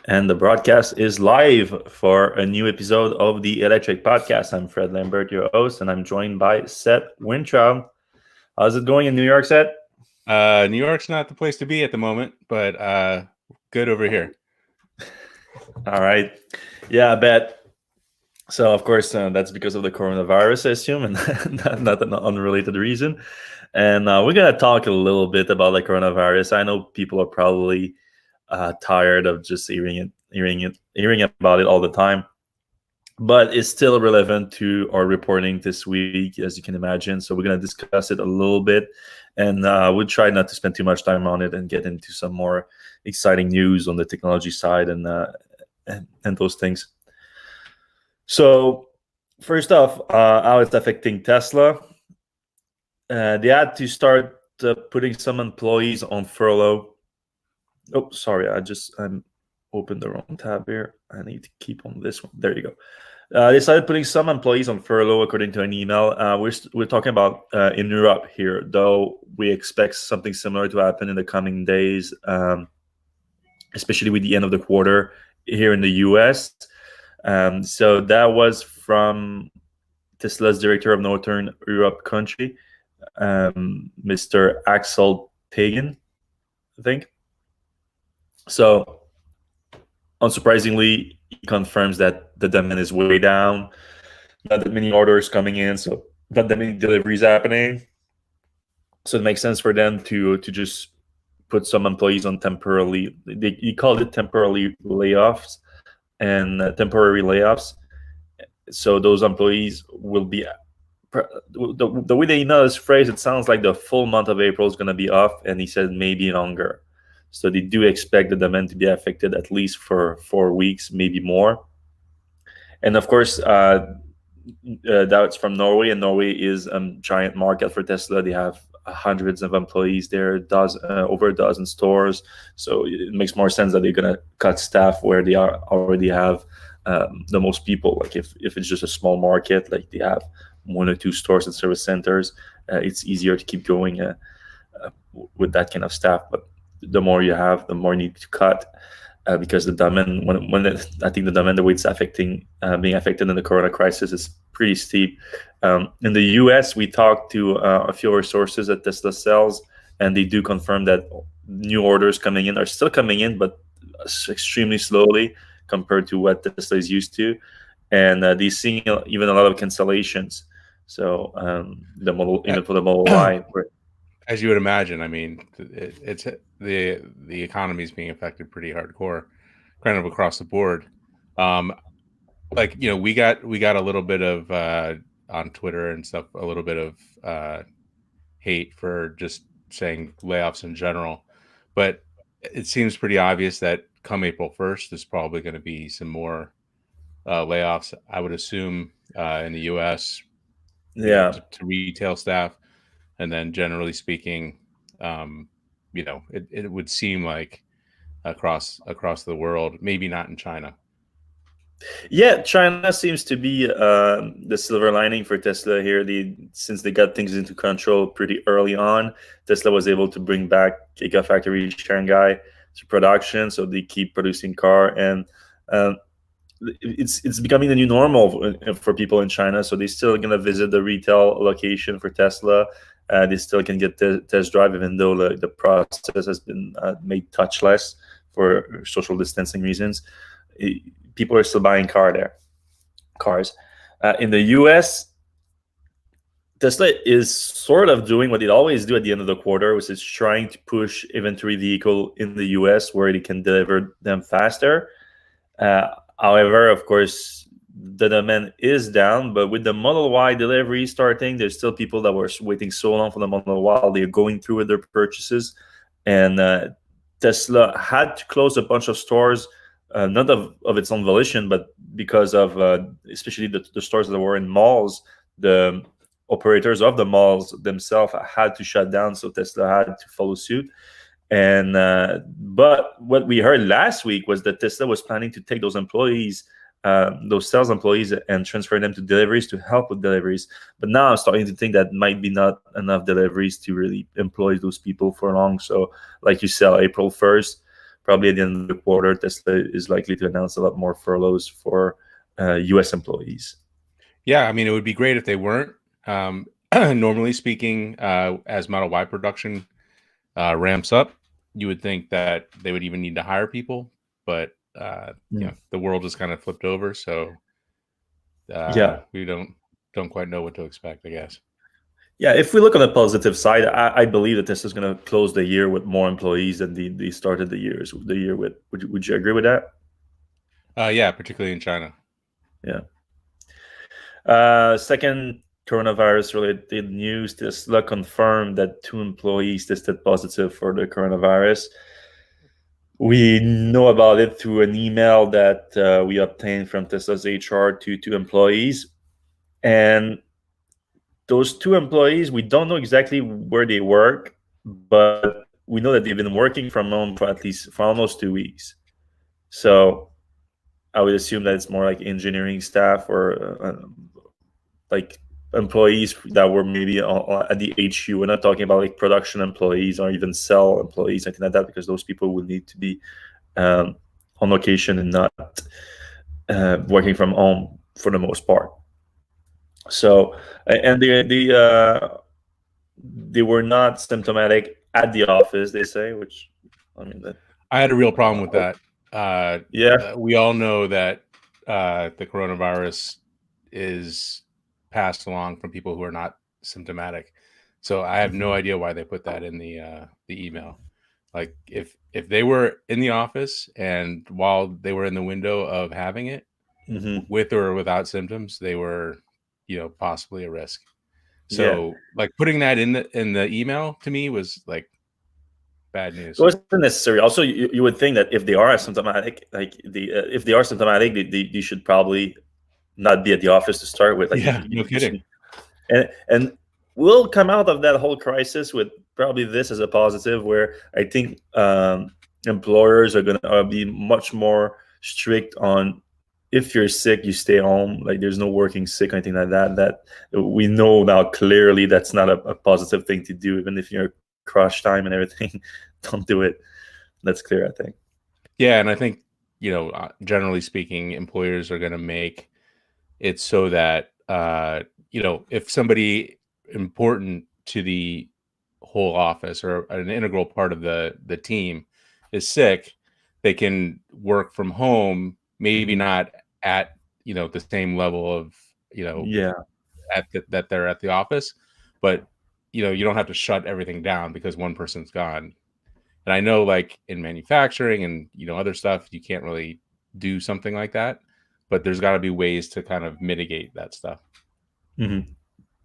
And the broadcast is live for a new episode of the Electrek Podcast. I'm Fred Lambert, your host, and I'm joined by Seth Wintraub. How's it going in New York, Seth? New York's not the place to be at the moment, but good over here. All right. Yeah, I bet. So, of course, that's because of the coronavirus, I assume, and not an unrelated reason. And we're going to talk a little bit about the coronavirus. I know people are probably tired of just hearing about it all the time. But it's still relevant to our reporting this week, as you can imagine. So we're going to discuss it a little bit, and we'll try not to spend too much time on it and get into some more exciting news on the technology side and those things. So first off, how it's affecting Tesla. They had to start putting some employees on furlough. Oh, sorry, I'm opened the wrong tab here. I need to keep on this one. There you go. They started putting some employees on furlough, according to an email. We're talking about in Europe here, though we expect something similar to happen in the coming days, especially with the end of the quarter here in the US. So that was from Tesla's director of Northern Europe country, Mr. Axel Pagan, I think. So, unsurprisingly, he confirms that the demand is way down, not that many orders coming in, so not that many deliveries happening. So it makes sense for them to just put some employees on temporarily. He called it temporary layoffs and temporary layoffs. So those employees will be the way they know this phrase. It sounds like the full month of April is going to be off, and he said maybe longer. So they do expect the demand to be affected at least for 4 weeks, maybe more. And of course, that's from Norway, and Norway is a giant market for Tesla. They have hundreds of employees there, over a dozen stores. So it makes more sense that they're going to cut staff where they already have the most people. Like if it's just a small market, like they have 1 or 2 stores and service centers, it's easier to keep going with that kind of staff. But the more you have, the more you need to cut because the demand, I think the demand, the way it's being affected in the corona crisis is pretty steep. In the US, we talked to a few of our sources at Tesla Sales, and they do confirm that new orders coming in are still coming in, but extremely slowly compared to what Tesla is used to. And they're seeing even a lot of cancellations. So the model, even for the Model Y. As you would imagine, I mean, it's the economy is being affected pretty hardcore, kind of across the board. Like we got a little bit of on Twitter and stuff, a little bit of hate for just saying layoffs in general, but it seems pretty obvious that come April 1st, there's probably going to be some more layoffs. I would assume in the U.S. To retail staff. And then, generally speaking, it would seem like across the world, maybe not in China. Yeah, China seems to be the silver lining for Tesla here. Since they got things into control pretty early on, Tesla was able to bring back Gigafactory Shanghai to production, so they keep producing car, and it's becoming the new normal for people in China. So they're still going to visit the retail location for Tesla. They still can get test drive, even though the process has been made touchless for social distancing reasons. People are still buying cars. In the US, Tesla is sort of doing what it always do at the end of the quarter, which is trying to push inventory vehicle in the US where they can deliver them faster. However, of course, the demand is down, but with the Model Y delivery starting, there's still people that were waiting so long for the Model Y. They're going through with their purchases, and Tesla had to close a bunch of stores, not of its own volition, but because of especially the stores that were in malls. The operators of the malls themselves had to shut down, so Tesla had to follow suit. And but what we heard last week was that Tesla was planning to take those employees, those sales employees, and transfer them to deliveries to help with deliveries. But now I'm starting to think that might be not enough deliveries to really employ those people for long. So like you said, April 1st, probably at the end of the quarter, Tesla is likely to announce a lot more furloughs for U.S. employees. Yeah, I mean, it would be great if they weren't. Normally speaking, as Model Y production ramps up, you would think that they would even need to hire people, but the world has kind of flipped over, so we don't quite know what to expect, I guess. Yeah, if we look on the positive side, I believe that this is going to close the year with more employees than they started the year with. Would you agree with that? Yeah, particularly in China. Yeah. Second coronavirus-related news: Tesla confirmed that 2 employees tested positive for the coronavirus. We know about it through an email that we obtained from Tesla's HR to 2 employees, and those 2 employees, we don't know exactly where they work, but we know that they've been working from home for almost 2 weeks. So I would assume that it's more like engineering staff or like employees that were maybe at the HQ. We're not talking about like production employees or even cell employees, anything like that, because those people would need to be on location and not working from home for the most part. So, and they were not symptomatic at the office, they say, which, I mean, I had a real problem with that. We all know that the coronavirus is passed along from people who are not symptomatic. So I have no idea why they put that in the email. Like if they were in the office and while they were in the window of having it, with or without symptoms, they were, possibly a risk. So like putting that in the email to me was like bad news. It wasn't necessary. Also, you would think that if they are asymptomatic, if they are symptomatic, they should probably not be at the office to start with. No kidding. And we'll come out of that whole crisis with probably this as a positive, where I think employers are going to be much more strict on, if you're sick, you stay home. Like there's no working sick or anything like that. That we know now clearly that's not a positive thing to do. Even if you're crush time and everything, don't do it. That's clear, I think. Yeah, and I think generally speaking, employers are going to make it so that if somebody important to the whole office or an integral part of the team is sick, they can work from home, maybe not at the same level of that they're at the office, but you don't have to shut everything down because one person's gone. And I know like in manufacturing and other stuff, you can't really do something like that, but there's got to be ways to kind of mitigate that stuff. And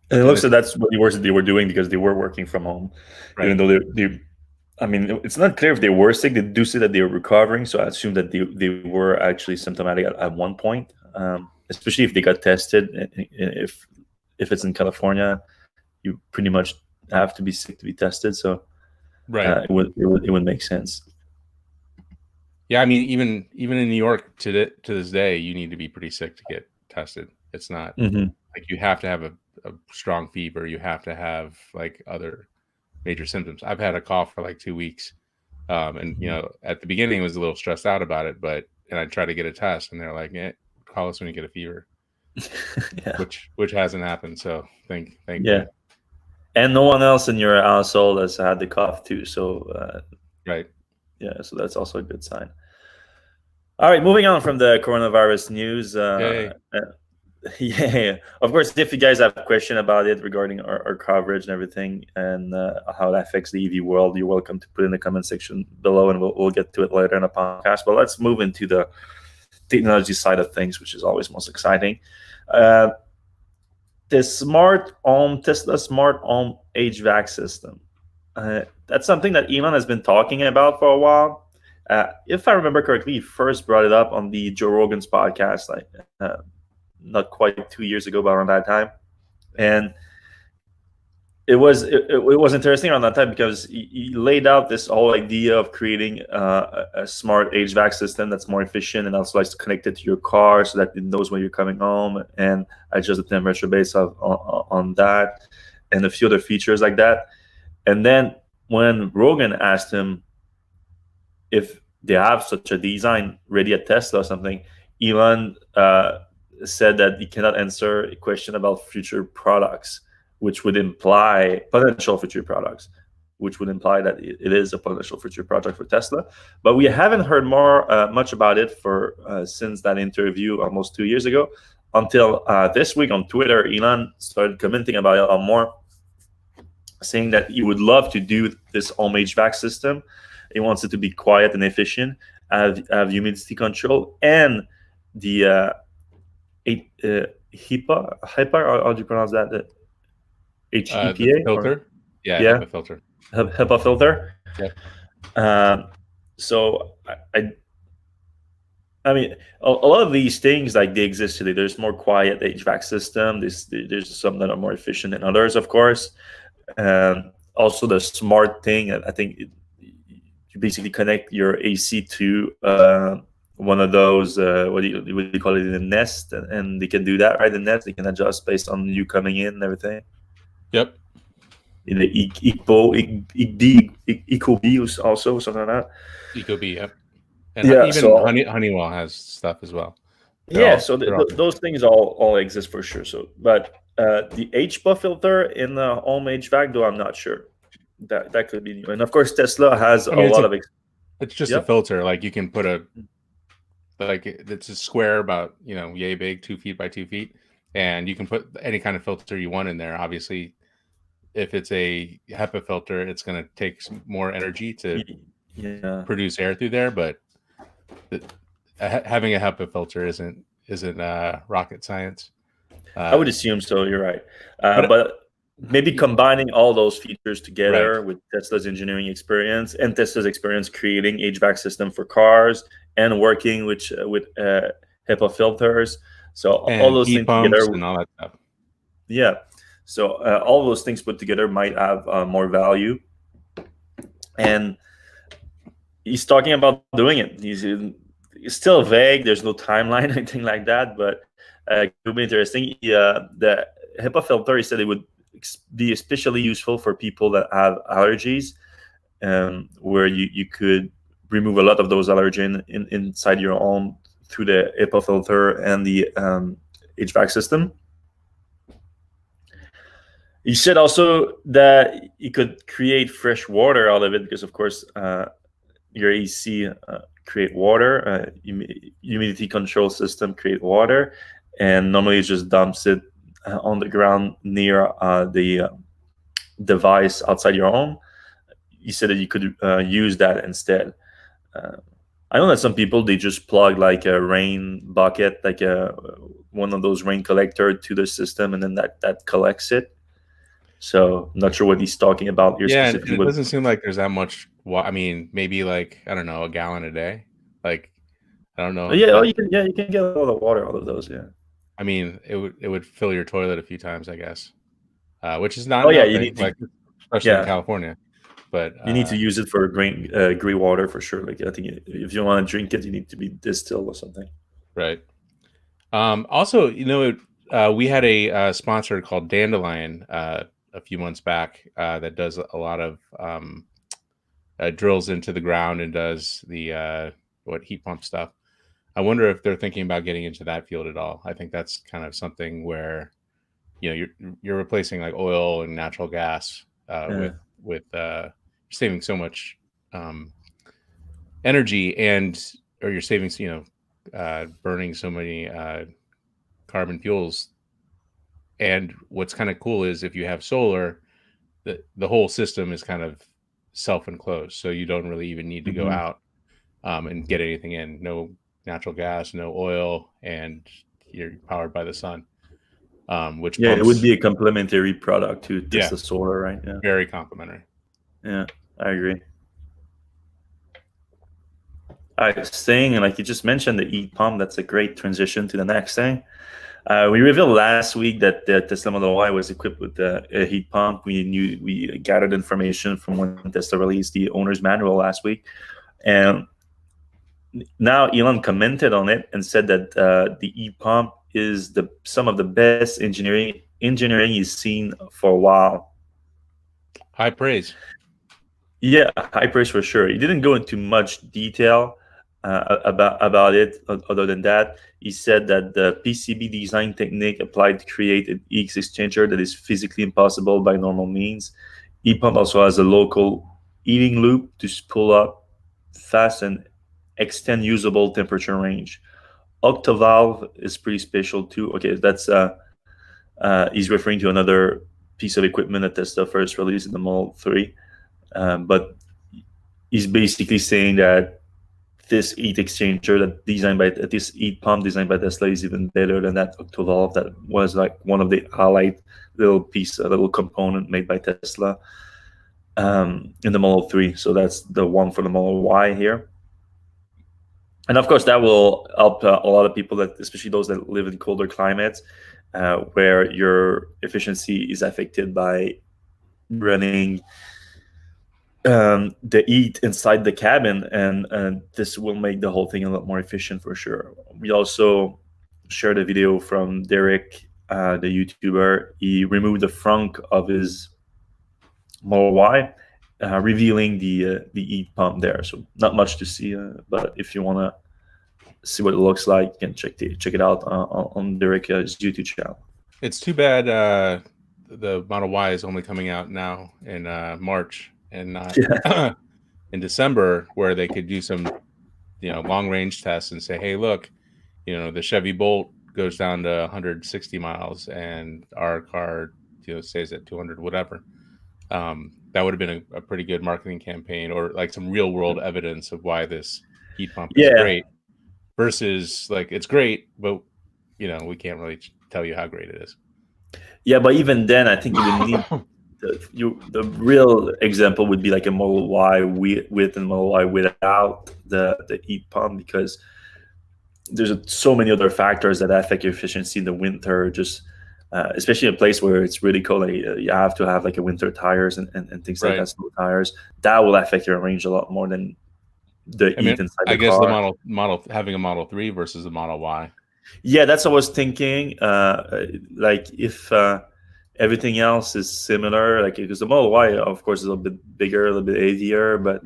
it looks like that's what they were doing, because they were working from home, right? Even though they I mean, it's not clear if they were sick. They do say that they were recovering, so I assume that they were actually symptomatic at one point, especially if they got tested. If it's in California, you pretty much have to be sick to be tested. So right, it would make sense. Yeah, I mean, even in New York to this day, you need to be pretty sick to get tested. It's not like you have to have a strong fever. You have to have like other major symptoms. I've had a cough for like 2 weeks, and at the beginning I was a little stressed out about it, and I tried to get a test, and they're like, call us when you get a fever. which hasn't happened. So thank you. And no one else in your household has had the cough too. So right. Yeah, so that's also a good sign. All right, moving on from the coronavirus news. Yeah, of course, if you guys have a question about it regarding our coverage and everything, and how that affects the EV world, you're welcome to put in the comment section below, and we'll get to it later in the podcast. But let's move into the technology side of things, which is always most exciting. The Tesla smart home HVAC system. That's something that Elon has been talking about for a while. If I remember correctly, he first brought it up on the Joe Rogan's podcast, not quite 2 years ago, but around that time. And it was interesting around that time because he laid out this whole idea of creating a smart HVAC system that's more efficient and also likes to connect it to your car so that it knows when you're coming home and adjust the temperature based on that, and a few other features like that. And then when Rogan asked him if they have such a design ready at Tesla or something. Elon said that he cannot answer a question about future products, which would imply potential future products, which would imply that it is a potential future project for Tesla. But we haven't heard more much about it for since that interview almost 2 years ago, until this week on Twitter. Elon started commenting about it a lot more, saying that he would love to do this home HVAC system. He wants it to be quiet and efficient, have humidity control, and the HEPA, how do you pronounce that? The HEPA? The filter? Yeah, yeah, HEPA filter. HEPA filter. Yep. So I mean, a lot of these things, like, they exist today. There's more quiet HVAC system. There's some that are more efficient than others, of course. Also, the smart thing, I think you basically connect your AC to one of those, what do you call it, in the Nest, and they can do that, right? The Nest, they can adjust based on you coming in and everything. Yep. In the Ecobee also, something like that. Ecobee, yep. And yeah, even so Honeywell has stuff as well. Those things all exist for sure. So, but the HPA filter in the home HVAC, though, I'm not sure. That could be new. And of course, Tesla has a lot of. It's just a filter. Like, you can put it's a square about, yay big, 2 feet by 2 feet, and you can put any kind of filter you want in there. Obviously, if it's a HEPA filter, it's going to take some more energy to produce air through there. But having a HEPA filter isn't rocket science. I would assume so. You're right, but maybe combining all those features together with Tesla's engineering experience and Tesla's experience creating HVAC system for cars and working with HEPA filters. So all those things together and all that stuff. Yeah. So all those things put together might have more value. And he's talking about doing it. It's still vague. There's no timeline or anything like that, but it would be interesting. The HEPA filter, he said it would be especially useful for people that have allergies, where you could remove a lot of those allergens inside your home through the HEPA filter and the HVAC system. He said also that you could create fresh water out of it because, of course, your AC create water, humidity control system create water, and normally it just dumps it on the ground near the device outside your home. He said that you could use that instead. I know that some people, they just plug like a rain bucket, like one of those rain collector to the system, and then that collects it. So I'm not sure what he's talking about here specifically. And it doesn't seem like there's that much. I mean, maybe like, I don't know, a gallon a day. Like, I don't know. Yeah, you can get a lot of water out of those. Yeah. I mean, it would fill your toilet a few times, I guess, which is not. You need to, especially in California. But you need to use it for gray water for sure. Like, I think if you want to drink it, you need to be distilled or something. Right. Also, we had a sponsor called Dandelion a few months back that does a lot of drills into the ground and does the heat pump stuff. I wonder if they're thinking about getting into that field at all. I think that's kind of something where you're replacing like oil and natural gas with saving so much energy, or you're saving burning so many carbon fuels. And what's kind of cool is if you have solar, the whole system is kind of self-enclosed, so you don't really even need to go out and get anything in. No natural gas, no oil, and you're powered by the sun. It would be a complementary product to Tesla solar, right? Yeah, very complementary. Yeah, I agree. I was saying, and like you just mentioned, the heat pump. That's a great transition to the next thing. We revealed last week that the Tesla Model Y was equipped with a heat pump. We gathered information from when Tesla released the owner's manual last week, and now Elon commented on it and said that the heat pump is some of the best engineering he's seen for a while. High praise. Yeah, high praise for sure. He didn't go into much detail about it. Other than that, he said that the PCB design technique applied to create an heat exchanger that is physically impossible by normal means. Heat pump also has a local heating loop to spool up fast and extend usable temperature range. Octovalve is pretty special too. Okay, that's he's referring to another piece of equipment that Tesla first released in the Model 3. But he's basically saying that this heat exchanger that designed by this heat pump designed by Tesla is even better than that Octovalve that was like one of the highlight little piece, a little component made by Tesla in the Model 3. So that's the one for the Model Y here. And of course, that will help a lot of people, that especially those that live in colder climates, where your efficiency is affected by running the heat inside the cabin, and this will make the whole thing a lot more efficient for sure. We also shared a video from Derek, the YouTuber. He removed the frunk of his Model Y, revealing the heat pump there. So not much to see, but if you want to see what it looks like, you can check it out on Derek's YouTube channel. It's too bad the Model Y is only coming out now in March and not in December, where they could do some, long range tests and say, hey, look, the Chevy Bolt goes down to 160 miles and our car, stays at 200, whatever. That would have been a pretty good marketing campaign, or like some real world evidence of why this heat pump is great, versus like, it's great, but we can't really tell you how great it is. Yeah, but even then, I think you would need the real example would be like a Model Y with and Model Y without the heat pump, because there's so many other factors that affect your efficiency in the winter. Just especially in a place where it's really cold, like, you have to have like a winter tires and things like that, snow tires. That will affect your range a lot more than the heat inside the car. I guess the model having a Model 3 versus a Model Y. Yeah, that's what I was thinking. Like if everything else is similar, like because the Model Y, of course, is a little bit bigger, a little bit heavier, but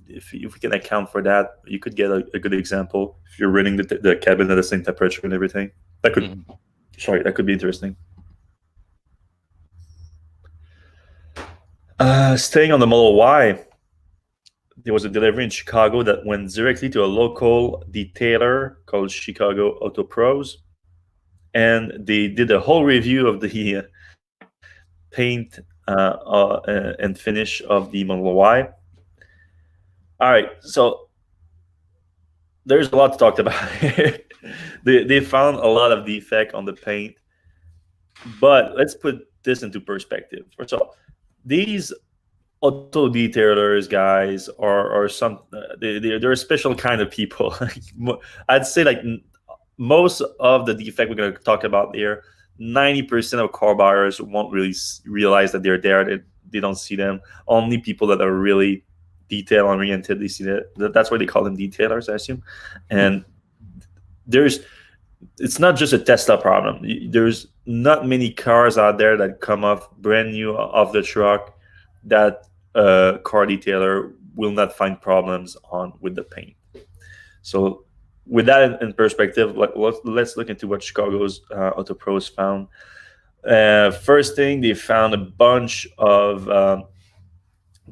if we can account for that, you could get a good example if you're running the cabin at the same temperature and everything. That could, that could be interesting. Staying on the Model Y, there was a delivery in Chicago that went directly to a local detailer called Chicago Auto Pros, and they did a whole review of the paint and finish of the Model Y. All right, so there's a lot to talk about. They found a lot of defect on the paint, but let's put this into perspective. First of all, these auto detailers guys are some they're a special kind of people. I'd say like most of the defect we're going to talk about here, 90% of car buyers won't really realize that they're there. They don't see them. Only people that are really detail oriented, they see that. That's why they call them detailers, I assume. And it's not just a Tesla problem. There's not many cars out there that come off brand new off the truck that car detailer will not find problems on with the paint. So with that in perspective, let's look into what Chicago's Auto Pros found. First thing, they found a bunch of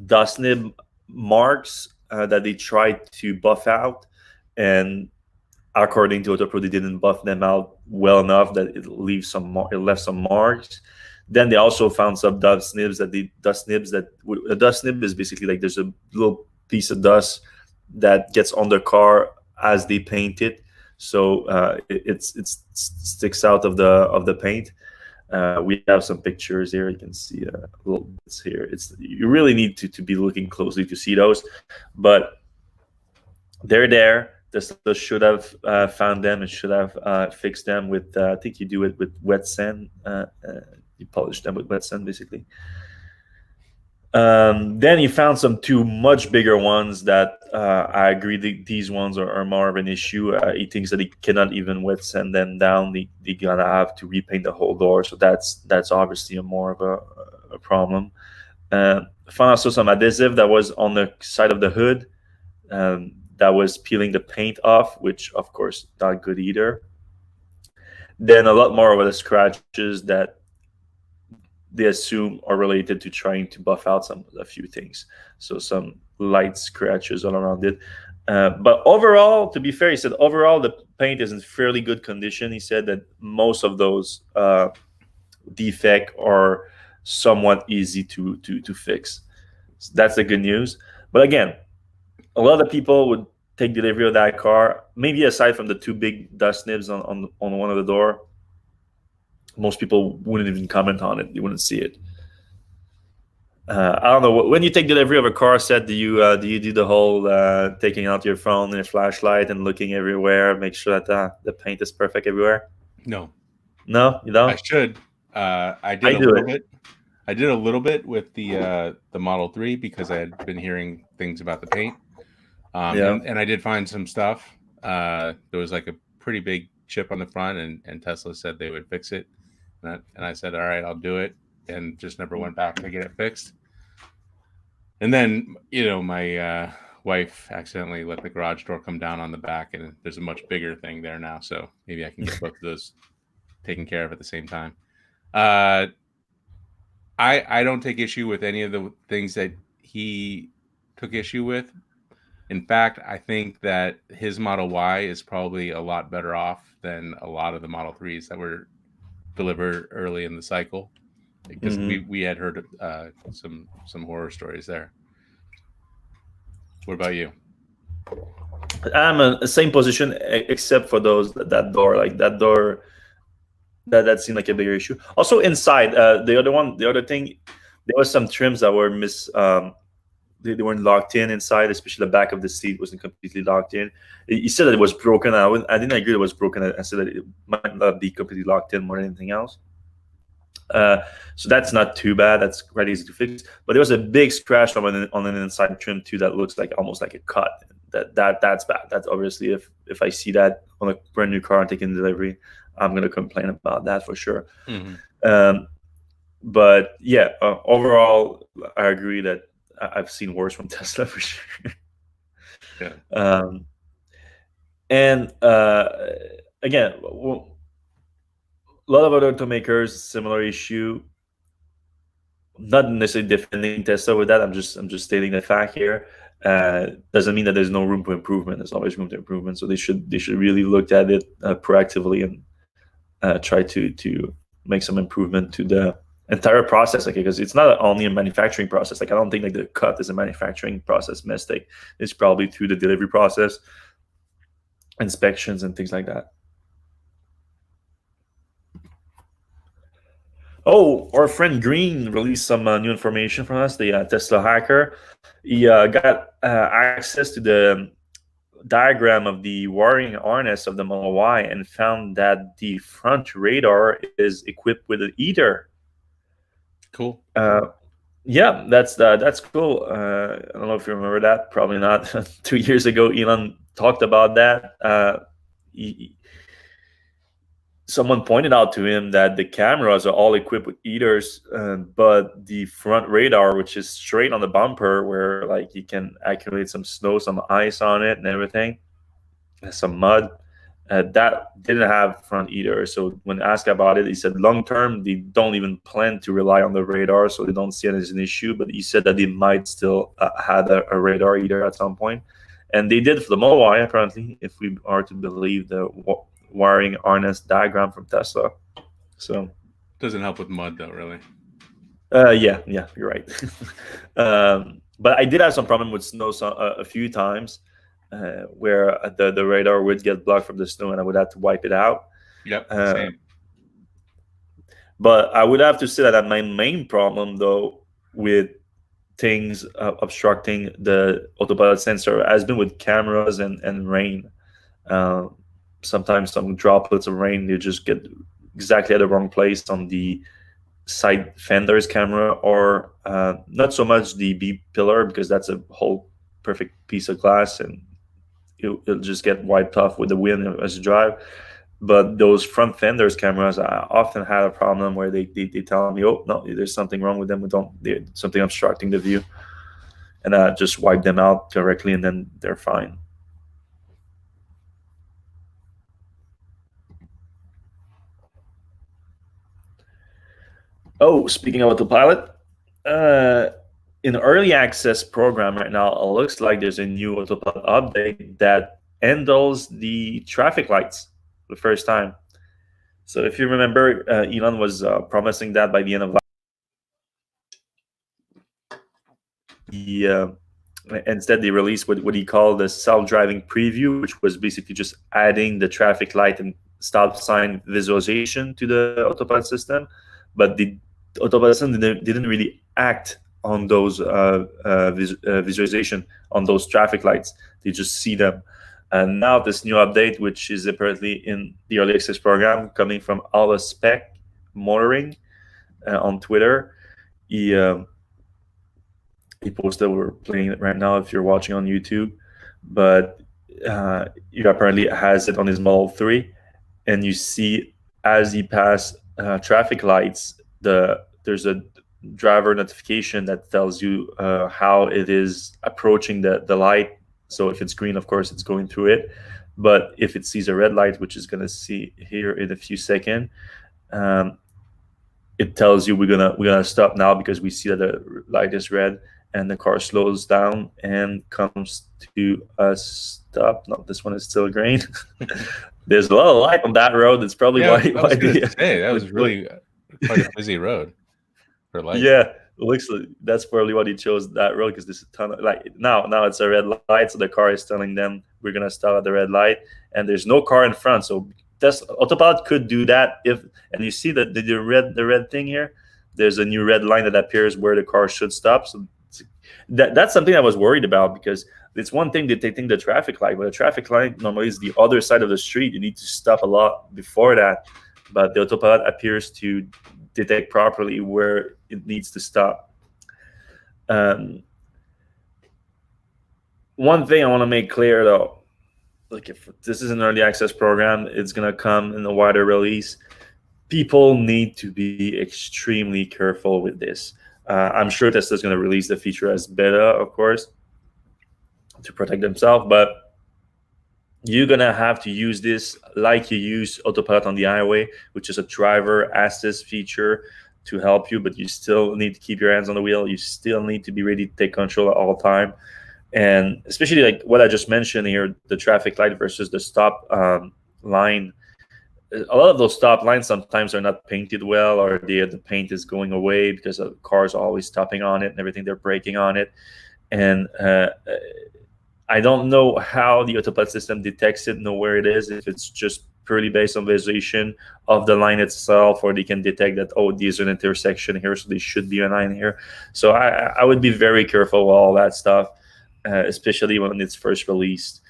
dust nib marks that they tried to buff out, and according to Auto Pro, they didn't buff them out well enough that it left some marks. Then they also found some dust nibs a dust nib is basically like there's a little piece of dust that gets on the car as they paint it, so it sticks out of the paint. We have some pictures here. You can see little bits here. You really need to be looking closely to see those, but they're there. Tesla should have found them and should have fixed them with. I think you do it with wet sand. You polish them with wet sand, basically. Then you found some two much bigger ones that I agree these ones are more of an issue. He thinks that he cannot even wet sand them down. They gonna have to repaint the whole door, so that's obviously more of a problem. found also some adhesive that was on the side of the hood that was peeling the paint off, which of course not good either. Then a lot more of the scratches that they assume are related to trying to buff out a few things. So some light scratches all around it. But overall, to be fair, he said overall the paint is in fairly good condition. He said that most of those defects are somewhat easy to fix. So that's the good news. But again, a lot of people would take delivery of that car, maybe aside from the two big dust nibs on one of the door. Most people wouldn't even comment on it. You wouldn't see it. I don't know. When you take delivery of a car set, do you do the whole taking out your phone and your flashlight and looking everywhere, make sure that the paint is perfect everywhere? No, you don't. I should. I did a little bit. I did a little bit with the Model 3 because I had been hearing things about the paint. And I did find some stuff. There was like a pretty big chip on the front, and Tesla said they would fix it. And I said, all right, I'll do it, and just never went back to get it fixed. And then, my wife accidentally let the garage door come down on the back, and there's a much bigger thing there now. So maybe I can get both of those taken care of at the same time. I don't take issue with any of the things that he took issue with. In fact, I think that his Model Y is probably a lot better off than a lot of the Model 3s that were delivered early in the cycle, because we had heard some horror stories there. What about you? I'm in the same position, except for that door. Like that door, that seemed like a bigger issue. Also inside, the other thing, there was some trims that were they weren't locked in inside, especially the back of the seat wasn't completely locked in. He said that it was broken. I didn't agree it was broken. I said that it might not be completely locked in more than anything else. So that's not too bad. That's quite easy to fix. But there was a big scratch on an inside trim too that looks like almost like a cut. That's bad. That's obviously if I see that on a brand new car and taking delivery, I'm gonna complain about that for sure. But yeah, overall, I agree that I've seen worse from Tesla for sure. Yeah. And again, a lot of other automakers, similar issue. Not necessarily defending Tesla with that. I'm just stating the fact here. Doesn't mean that there's no room for improvement. There's always room for improvement. So they should really look at it proactively and try to make some improvement to the entire process, because it's not only a manufacturing process. Like I don't think like the cut is a manufacturing process mistake. It's probably through the delivery process, inspections and things like that. Oh, our friend Green released some new information from us, the Tesla hacker. He got access to the diagram of the wiring harness of the Model Y and found that the front radar is equipped with an heater. Cool. Yeah, that's cool. I don't know if you remember that. Probably not. 2 years ago, Elon talked about that. Someone pointed out to him that the cameras are all equipped with heaters, but the front radar, which is straight on the bumper, where like you can accumulate some snow, some ice on it, and everything, some mud, that didn't have front heater. So when asked about it, he said long term they don't even plan to rely on the radar, so they don't see it as an issue. But he said that they might still have a radar heater at some point, and they did for the Model Y apparently, if we are to believe the wiring harness diagram from Tesla. So doesn't help with mud though, really. Yeah, you're right. But I did have some problem with snow a few times, where the radar would get blocked from the snow and I would have to wipe it out. Yep, same. But I would have to say that my main problem though with things obstructing the autopilot sensor has been with cameras and rain. Sometimes some droplets of rain, they just get exactly at the wrong place on the side fender's camera, or not so much the B pillar, because that's a whole perfect piece of glass and it'll just get wiped off with the wind as you drive. But those front fenders cameras, I often had a problem where they tell me, oh no, there's something wrong with them. We don't, something obstructing the view, and I just wipe them out correctly, and then they're fine. Oh, speaking of Autopilot, in early access program right now, it looks like there's a new Autopilot update that handles the traffic lights for the first time. So if you remember, Elon was promising that by the end of last year. Instead, they released what he called the self-driving preview, which was basically just adding the traffic light and stop sign visualization to the Autopilot system. But the Autopilot system didn't really act on those visualization on those traffic lights. They just see them. And now this new update, which is apparently in the early access program, coming from Spec Motoring on Twitter, he posted, we're playing it right now if you're watching on YouTube, but he apparently has it on his Model 3, and you see as he passes traffic lights, there's a driver notification that tells you how it is approaching the light. So if it's green, of course, it's going through it. But if it sees a red light, which is going to see here in a few seconds, it tells you we're gonna stop now because we see that the light is red, and the car slows down and comes to a stop. No, this one is still green. There's a lot of light on that road. It's probably why that was really quite a busy road for light. Yeah, looks like that's probably why he chose that road, because there's a ton of now it's a red light, so the car is telling them we're gonna stop at the red light, and there's no car in front. So Autopilot could do that and you see that the red thing here. There's a new red line that appears where the car should stop. So that's something I was worried about, because it's one thing detecting the traffic light, but the traffic light normally is the other side of the street. You need to stop a lot before that, but the Autopilot appears to detect properly where it needs to stop. One thing I want to make clear though, like if this is an early access program, it's going to come in a wider release. People need to be extremely careful with this. I'm sure Tesla's going to release the feature as beta, of course, to protect themselves, but you're going to have to use this like you use Autopilot on the highway, which is a driver assist feature to help you, but you still need to keep your hands on the wheel. You still need to be ready to take control at all time. And especially like what I just mentioned here, the traffic light versus the stop line. A lot of those stop lines sometimes are not painted well, or the paint is going away because the cars are always stopping on it and everything. They're braking on it. And I don't know how the Autopilot system detects it, know where it is, if it's just purely based on visualization of the line itself, or they can detect that, oh, there's an intersection here, so there should be a line here. So I would be very careful with all that stuff, especially when it's first released.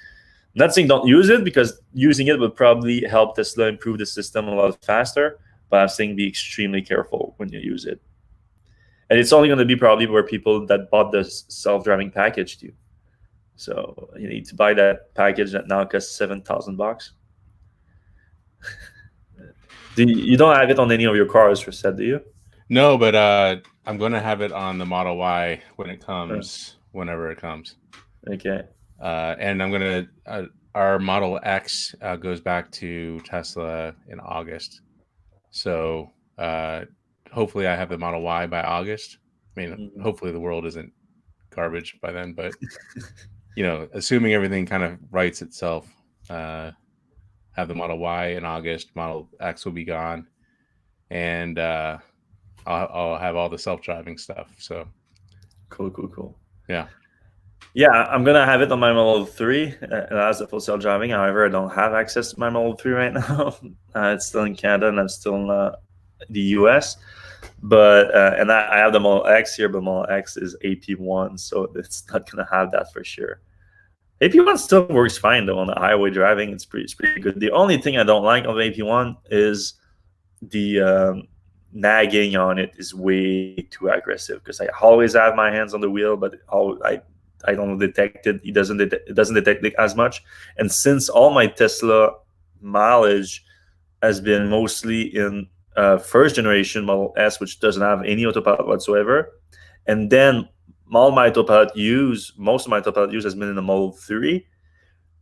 I'm not saying don't use it, because using it would probably help Tesla improve the system a lot faster, but I'm saying be extremely careful when you use it. And it's only going to be probably where people that bought the self-driving package do. So you need to buy that package that now costs $7,000. You don't have it on any of your cars, you said, do you? No, but I'm going to have it on the Model Y when it comes, whenever it comes. Okay. And I'm going to, our Model X goes back to Tesla in August. So hopefully I have the Model Y by August. I mean, hopefully the world isn't garbage by then, but, you know, assuming everything kind of rights itself, have the Model Y in August, Model X will be gone, and I'll have all the self-driving stuff. So cool. Yeah, I'm gonna have it on my Model 3. It has the full self-driving. However, I don't have access to my Model 3 right now. It's still in Canada, and I'm still in the US. But and I have the Model X here, but Model X is AP1, so it's not gonna have that for sure. AP1 still works fine though on the highway driving. It's pretty good. The only thing I don't like of AP1 is the nagging on it is way too aggressive, because I always have my hands on the wheel, but I don't detect it. It doesn't detect it as much. And since all my Tesla mileage has been mostly in first generation Model S, which doesn't have any autopilot whatsoever, and then most of my autopilot use has been in the Model 3.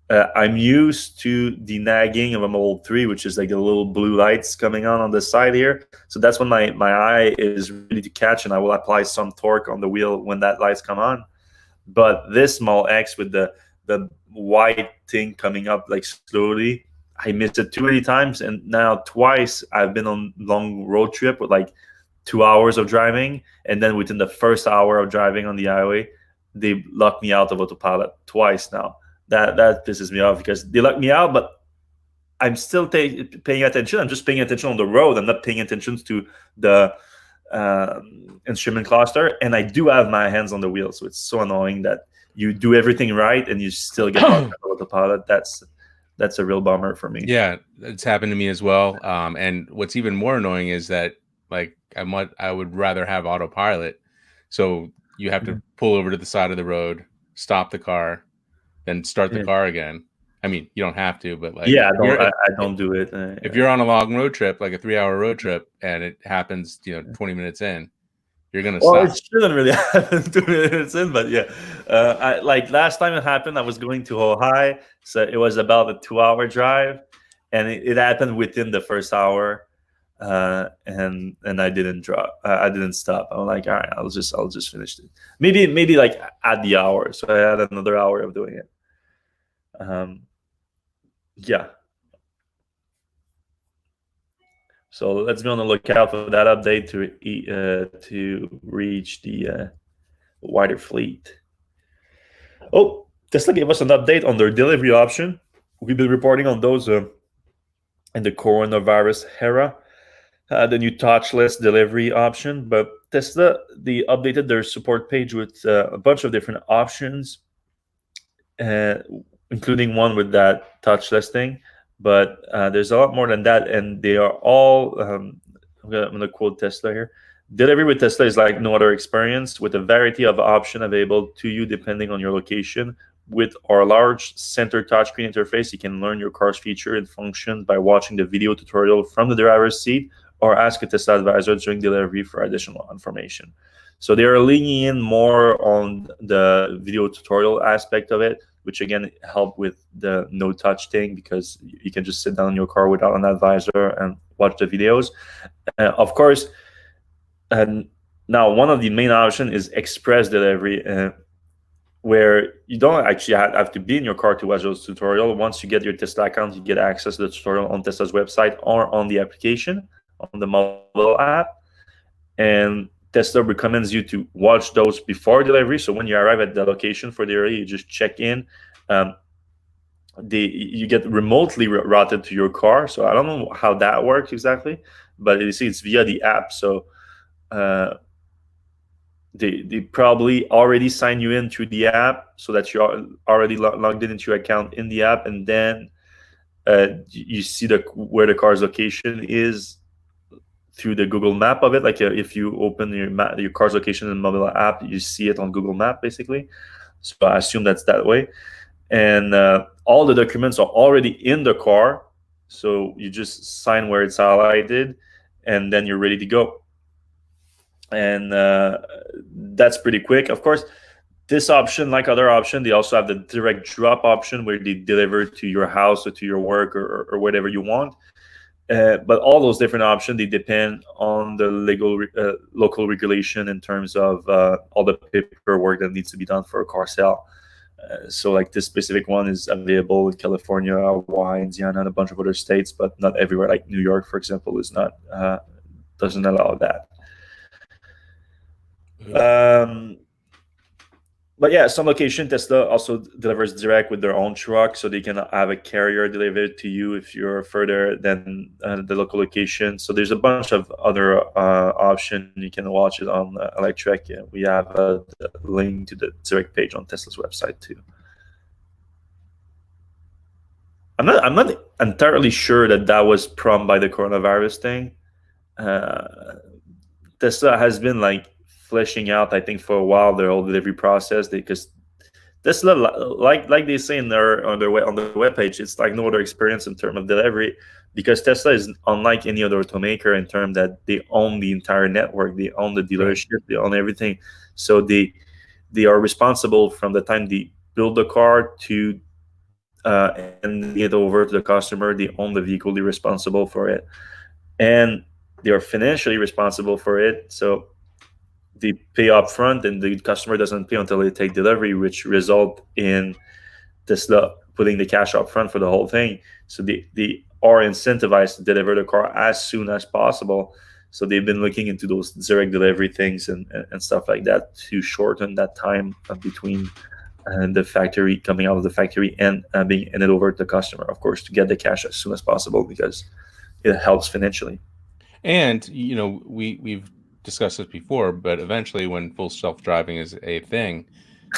I'm used to the nagging of a Model 3, which is like the little blue lights coming on the side here. So that's when my eye is ready to catch, and I will apply some torque on the wheel when that lights come on. But this Model X with the white thing coming up like slowly, I missed it too many times, and now twice I've been on long road trip with like 2 hours of driving, and then within the first hour of driving on the highway, they locked me out of autopilot twice now. That pisses me off because they locked me out, but I'm still paying attention. I'm just paying attention on the road. I'm not paying attention to the instrument cluster, and I do have my hands on the wheel. So it's so annoying that you do everything right and you still get locked out of autopilot. That's a real bummer for me. Yeah, it's happened to me as well. And what's even more annoying is that like I would rather have autopilot. So you have to pull over to the side of the road, stop the car, then start the car again. I mean, you don't have to, but like, I don't do it. If you're on a long road trip, like a 3-hour road trip, and it happens, 20 minutes in, you're gonna stop. It shouldn't really happen 2 minutes in, but yeah. Like last time it happened, I was going to Ohio, so it was about a 2-hour drive, and it happened within the first hour, and I didn't drop. I didn't stop. I'm like, all right, I'll just finish it. Maybe like at the hour, so I had another hour of doing it. Yeah. So let's be on the lookout for that update to reach the wider fleet. Oh, Tesla gave us an update on their delivery option. We've been reporting on those in the coronavirus era, the new touchless delivery option. But Tesla, they updated their support page with a bunch of different options, including one with that touchless thing. But there's a lot more than that, and they are all. I'm gonna quote Tesla here. Delivery with Tesla is like no other experience, with a variety of options available to you depending on your location. With our large center touchscreen interface, you can learn your car's feature and functions by watching the video tutorial from the driver's seat, or ask a Tesla advisor during delivery for additional information. So they are leaning in more on the video tutorial aspect of it, which again help with the no touch thing, because you can just sit down in your car without an advisor and watch the videos. Of course, and now one of the main options is express delivery, where you don't actually have to be in your car to watch those tutorials. Once you get your Tesla account, you get access to the tutorial on Tesla's website or on the application, on the mobile app. And Tesla recommends you to watch those before delivery. So when you arrive at the location for delivery, you just check in. You get remotely routed to your car. So I don't know how that works exactly, but you see it's via the app. So they probably already sign you in through the app, so that you're already logged into your account in the app, and then you see where the car's location is through the Google map of it. Like if you open your car's location in the mobile app, you see it on Google Map basically. So I assume that's that way. And all the documents are already in the car, so you just sign where it's highlighted, and then you're ready to go. And that's pretty quick. Of course, this option, like other option, they also have the direct drop option, where they deliver to your house or to your work or whatever you want. But all those different options, they depend on the local regulation in terms of all the paperwork that needs to be done for a car sale. So like this specific one is available in California, Hawaii, Indiana, and a bunch of other states, but not everywhere. Like New York, for example, is not doesn't allow that. But yeah, some location Tesla also delivers direct with their own truck, so they can have a carrier deliver it to you if you're further than the local location. So there's a bunch of other options. You can watch it on Electrek. We have the link to the direct page on Tesla's website too. I'm not entirely sure that was prompted by the coronavirus thing. Tesla has been like fleshing out, I think, for a while, their whole delivery process, because Tesla, like they say in their on their webpage, it's like no other experience in terms of delivery, because Tesla is unlike any other automaker in terms that they own the entire network, they own the Right. dealership, they own everything. So they are responsible from the time they build the car to and get over to the customer. They own the vehicle, they're responsible for it, and they are financially responsible for it. So they pay up front and the customer doesn't pay until they take delivery, which result in Tesla putting the cash up front for the whole thing. So they are incentivized to deliver the car as soon as possible. So they've been looking into those direct delivery things and stuff like that to shorten that time between the factory, coming out of the factory, and being handed over to the customer, of course, to get the cash as soon as possible, because it helps financially. And we've discussed this before, but eventually, when full self-driving is a thing,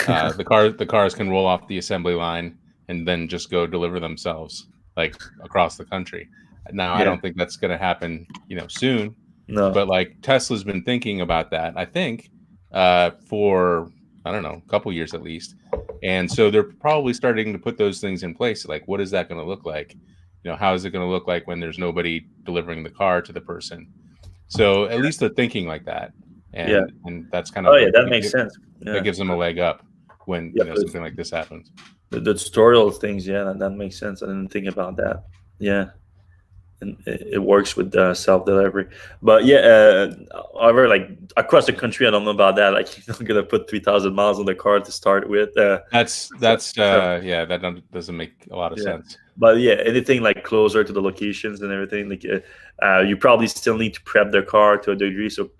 the cars can roll off the assembly line and then just go deliver themselves, like, across the country. Now, I Yeah. don't think that's going to happen, soon. No. But like Tesla's been thinking about that, I think, for, I don't know, a couple years at least. And so they're probably starting to put those things in place. Like, what is that going to look like? How is it going to look like when there's nobody delivering the car to the person? So at least they're thinking like that. Yeah. And that's kind Oh of yeah, that makes sense. that Yeah. gives them a leg up when Yeah, but something like this happens. the tutorial things, yeah, that makes sense. I didn't think about that. Yeah, and it works with self delivery. But yeah, however, like across the country, I don't know about that. Like you're not gonna put 3,000 miles on the car to start with. That's yeah, that doesn't make a lot of Yeah. sense. But yeah, anything like closer to the locations and everything, like you probably still need to prep their car to a degree. So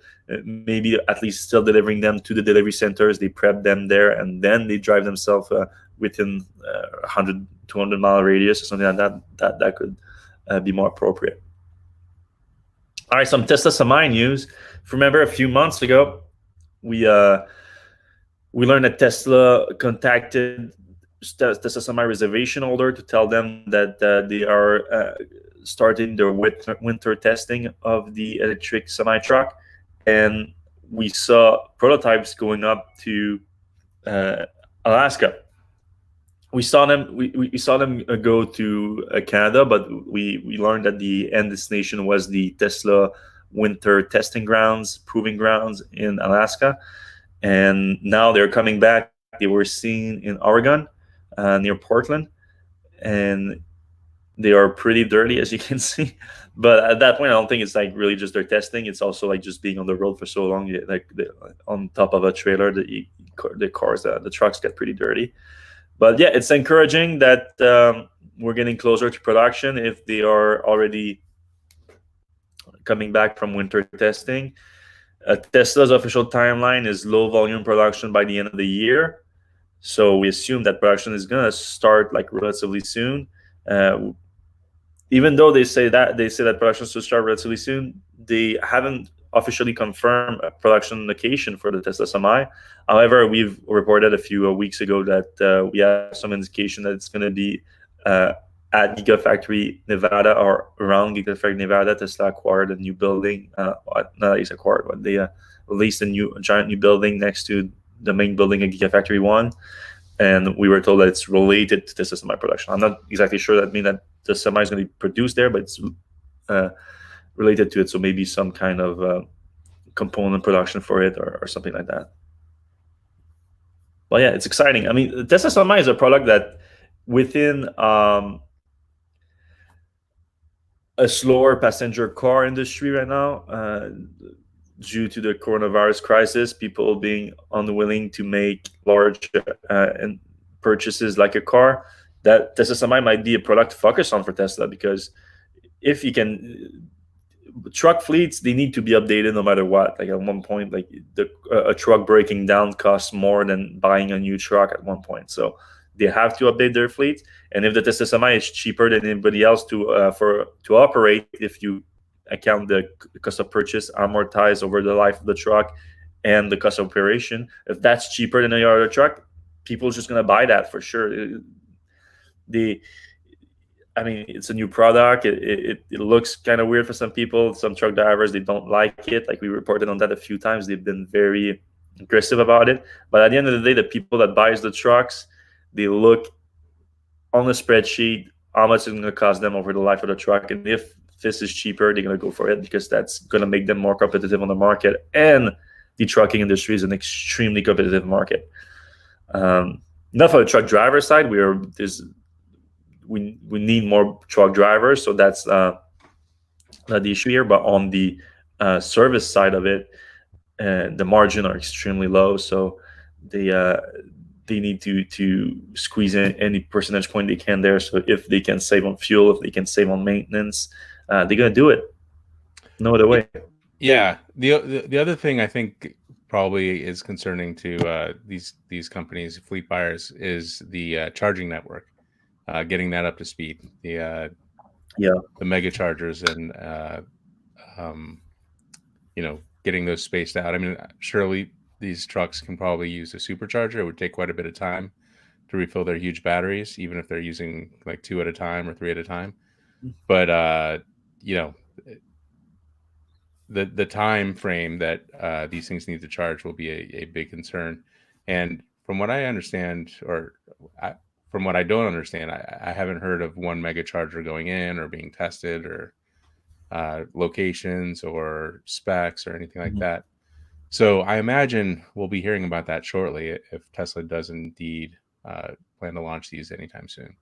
maybe at least still delivering them to the delivery centers. They prep them there and then they drive themselves within 100, 200-mile radius or something like that. That could be more appropriate. All right, some Tesla Semi news. Remember a few months ago, we learned that Tesla contacted Tesla Semi reservation holder to tell them that they are starting their winter testing of the electric semi truck, and we saw prototypes going up to Alaska. We saw them. We saw them go to Canada, but we learned that the end destination was the Tesla winter testing grounds, proving grounds in Alaska, and now they're coming back. They were seen in Oregon, near Portland, and they are pretty dirty, as you can see. But at that point, I don't think it's like really just their testing. It's also like just being on the road for so long, like on top of a trailer, the cars, the trucks get pretty dirty. But yeah, it's encouraging that we're getting closer to production if they are already coming back from winter testing. Tesla's official timeline is low volume production by the end of the year. So we assume that production is going to start like relatively soon. Even though they say that production should start relatively soon, they haven't officially confirmed a production location for the Tesla Semi. However, we've reported a few weeks ago that we have some indication that it's going to be at Gigafactory Nevada or around Gigafactory Nevada. Tesla acquired a new building. Not at least acquired, but they released a giant new building next to the main building at Gigafactory 1. And we were told that it's related to Tesla Semi production. I'm not exactly sure that means that the Semi is going to be produced there, but it's related to it. So maybe some kind of component production for it or something like that. Well, yeah, it's exciting. I mean, the Tesla Semi is a product that within a slower passenger car industry right now, due to the coronavirus crisis, people being unwilling to make large purchases like a car, that Tesla Semi might be a product to focus on for Tesla, because if you can, truck fleets, they need to be updated no matter what. Like at one point, like a truck breaking down costs more than buying a new truck at one point. So they have to update their fleet. And if the Tesla Semi is cheaper than anybody else to operate, if you account the cost of purchase amortized over the life of the truck and the cost of operation, if that's cheaper than any other truck, people are just going to buy that for sure. I mean, it's a new product. It looks kind of weird for some people. Some truck drivers, they don't like it. Like we reported on that a few times. They've been very aggressive about it. But at the end of the day, the people that buys the trucks, they look on the spreadsheet how much it's going to cost them over the life of the truck, and if this is cheaper, they're going to go for it because that's going to make them more competitive on the market. And the trucking industry is an extremely competitive market. Not for the truck driver side, we need more truck drivers, so that's not the issue here. But on the service side of it, the margin are extremely low, so they need to squeeze in any percentage point they can there. So if they can save on fuel, if they can save on maintenance, they're gonna do it. No other way. Yeah. The other thing I think probably is concerning to these companies, fleet buyers, is the charging network, getting that up to speed. The mega chargers and getting those spaced out. I mean, surely these trucks can probably use a supercharger. It would take quite a bit of time to refill their huge batteries, even if they're using like 2 at a time or 3 at a time. But the time frame that these things need to charge will be a big concern. And from what I understand, from what I don't understand, I haven't heard of one mega charger going in or being tested, or locations or specs or anything like that. So I imagine we'll be hearing about that shortly if Tesla does indeed plan to launch these anytime soon.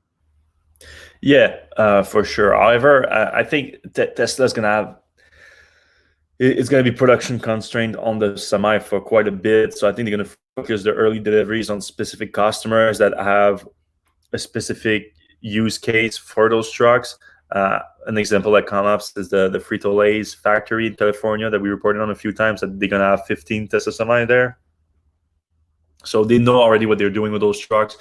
Yeah, for sure. However, I think Tesla's it's going to be production constrained on the Semi for quite a bit. So I think they're going to focus their early deliveries on specific customers that have a specific use case for those trucks. An example that comes up is the Frito-Lay's factory in California that we reported on a few times, that they're going to have 15 Tesla Semi there. So they know already what they're doing with those trucks.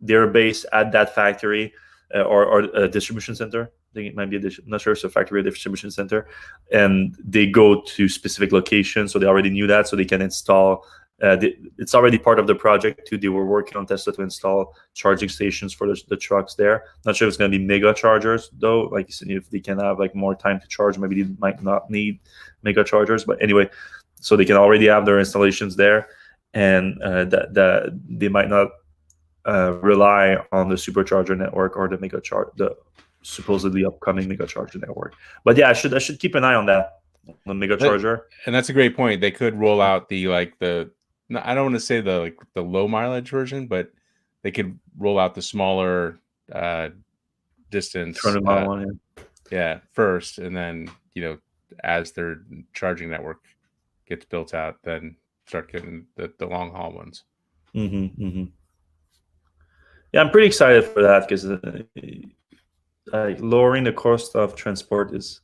They're based at that factory or a distribution center. I think it might be I'm not sure, it's a factory or distribution center. And they go to specific locations, so they already knew that, so they can install. It's already part of the project too. They were working on Tesla to install charging stations for the trucks there. Not sure if it's going to be mega chargers though. Like you said, if they can have like more time to charge, maybe they might not need mega chargers. But anyway, so they can already have their installations there, and that they might not rely on the supercharger network or the supposedly upcoming mega charger network. But yeah, I should keep an eye on that, the mega charger. And that's a great point. They could roll out I don't want to say the low mileage version, but they could roll out the smaller distance one, first, and then as their charging network gets built out, then start getting the long haul ones. Yeah, I'm pretty excited for that because lowering the cost of transport is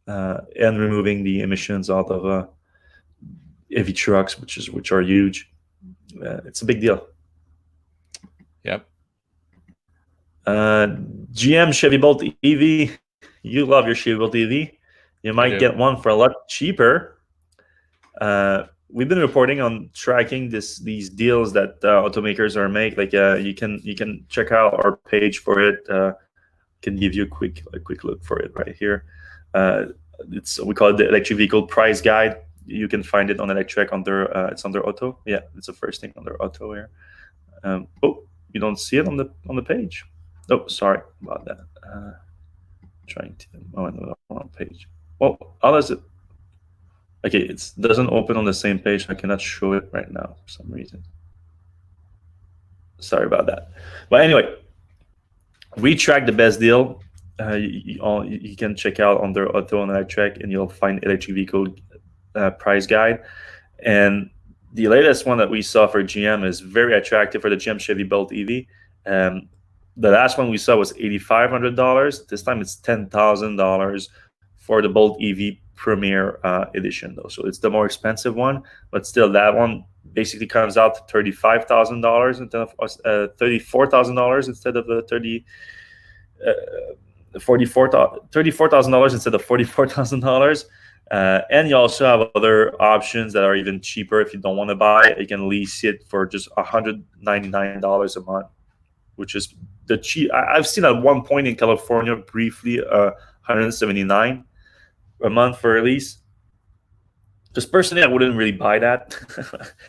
and removing the emissions out of EV trucks, which are huge. It's a big deal. Yep. GM Chevy Bolt EV. You love your Chevy Bolt EV. You might get one for a lot cheaper. We've been reporting on tracking these deals that automakers are making. Like you can check out our page for it. Can give you a quick look for it right here. We call it the electric vehicle price guide. You can find it on Electrek it's under auto. Yeah, it's the first thing under auto here. You don't see it on the page. Oh, sorry about that. No, wrong page. Oh, how does it? Okay, it doesn't open on the same page. I cannot show it right now for some reason. Sorry about that. But anyway, we track the best deal. You can check out under auto on Electrek, and you'll find electric vehicle price guide. And the latest one that we saw for GM is very attractive for the GM Chevy Bolt EV. The last one we saw was $8,500. This time it's $10,000 for the Bolt EV Premier edition, though. So it's the more expensive one, but still, that one basically comes out to $35,000 instead of $34,000 instead of $34,000 instead of $44,000. And you also have other options that are even cheaper. If you don't want to buy it, you can lease it for just $199 a month, which is the cheap. I've seen at one point in California briefly $179 a month for a lease. Just personally, I wouldn't really buy that,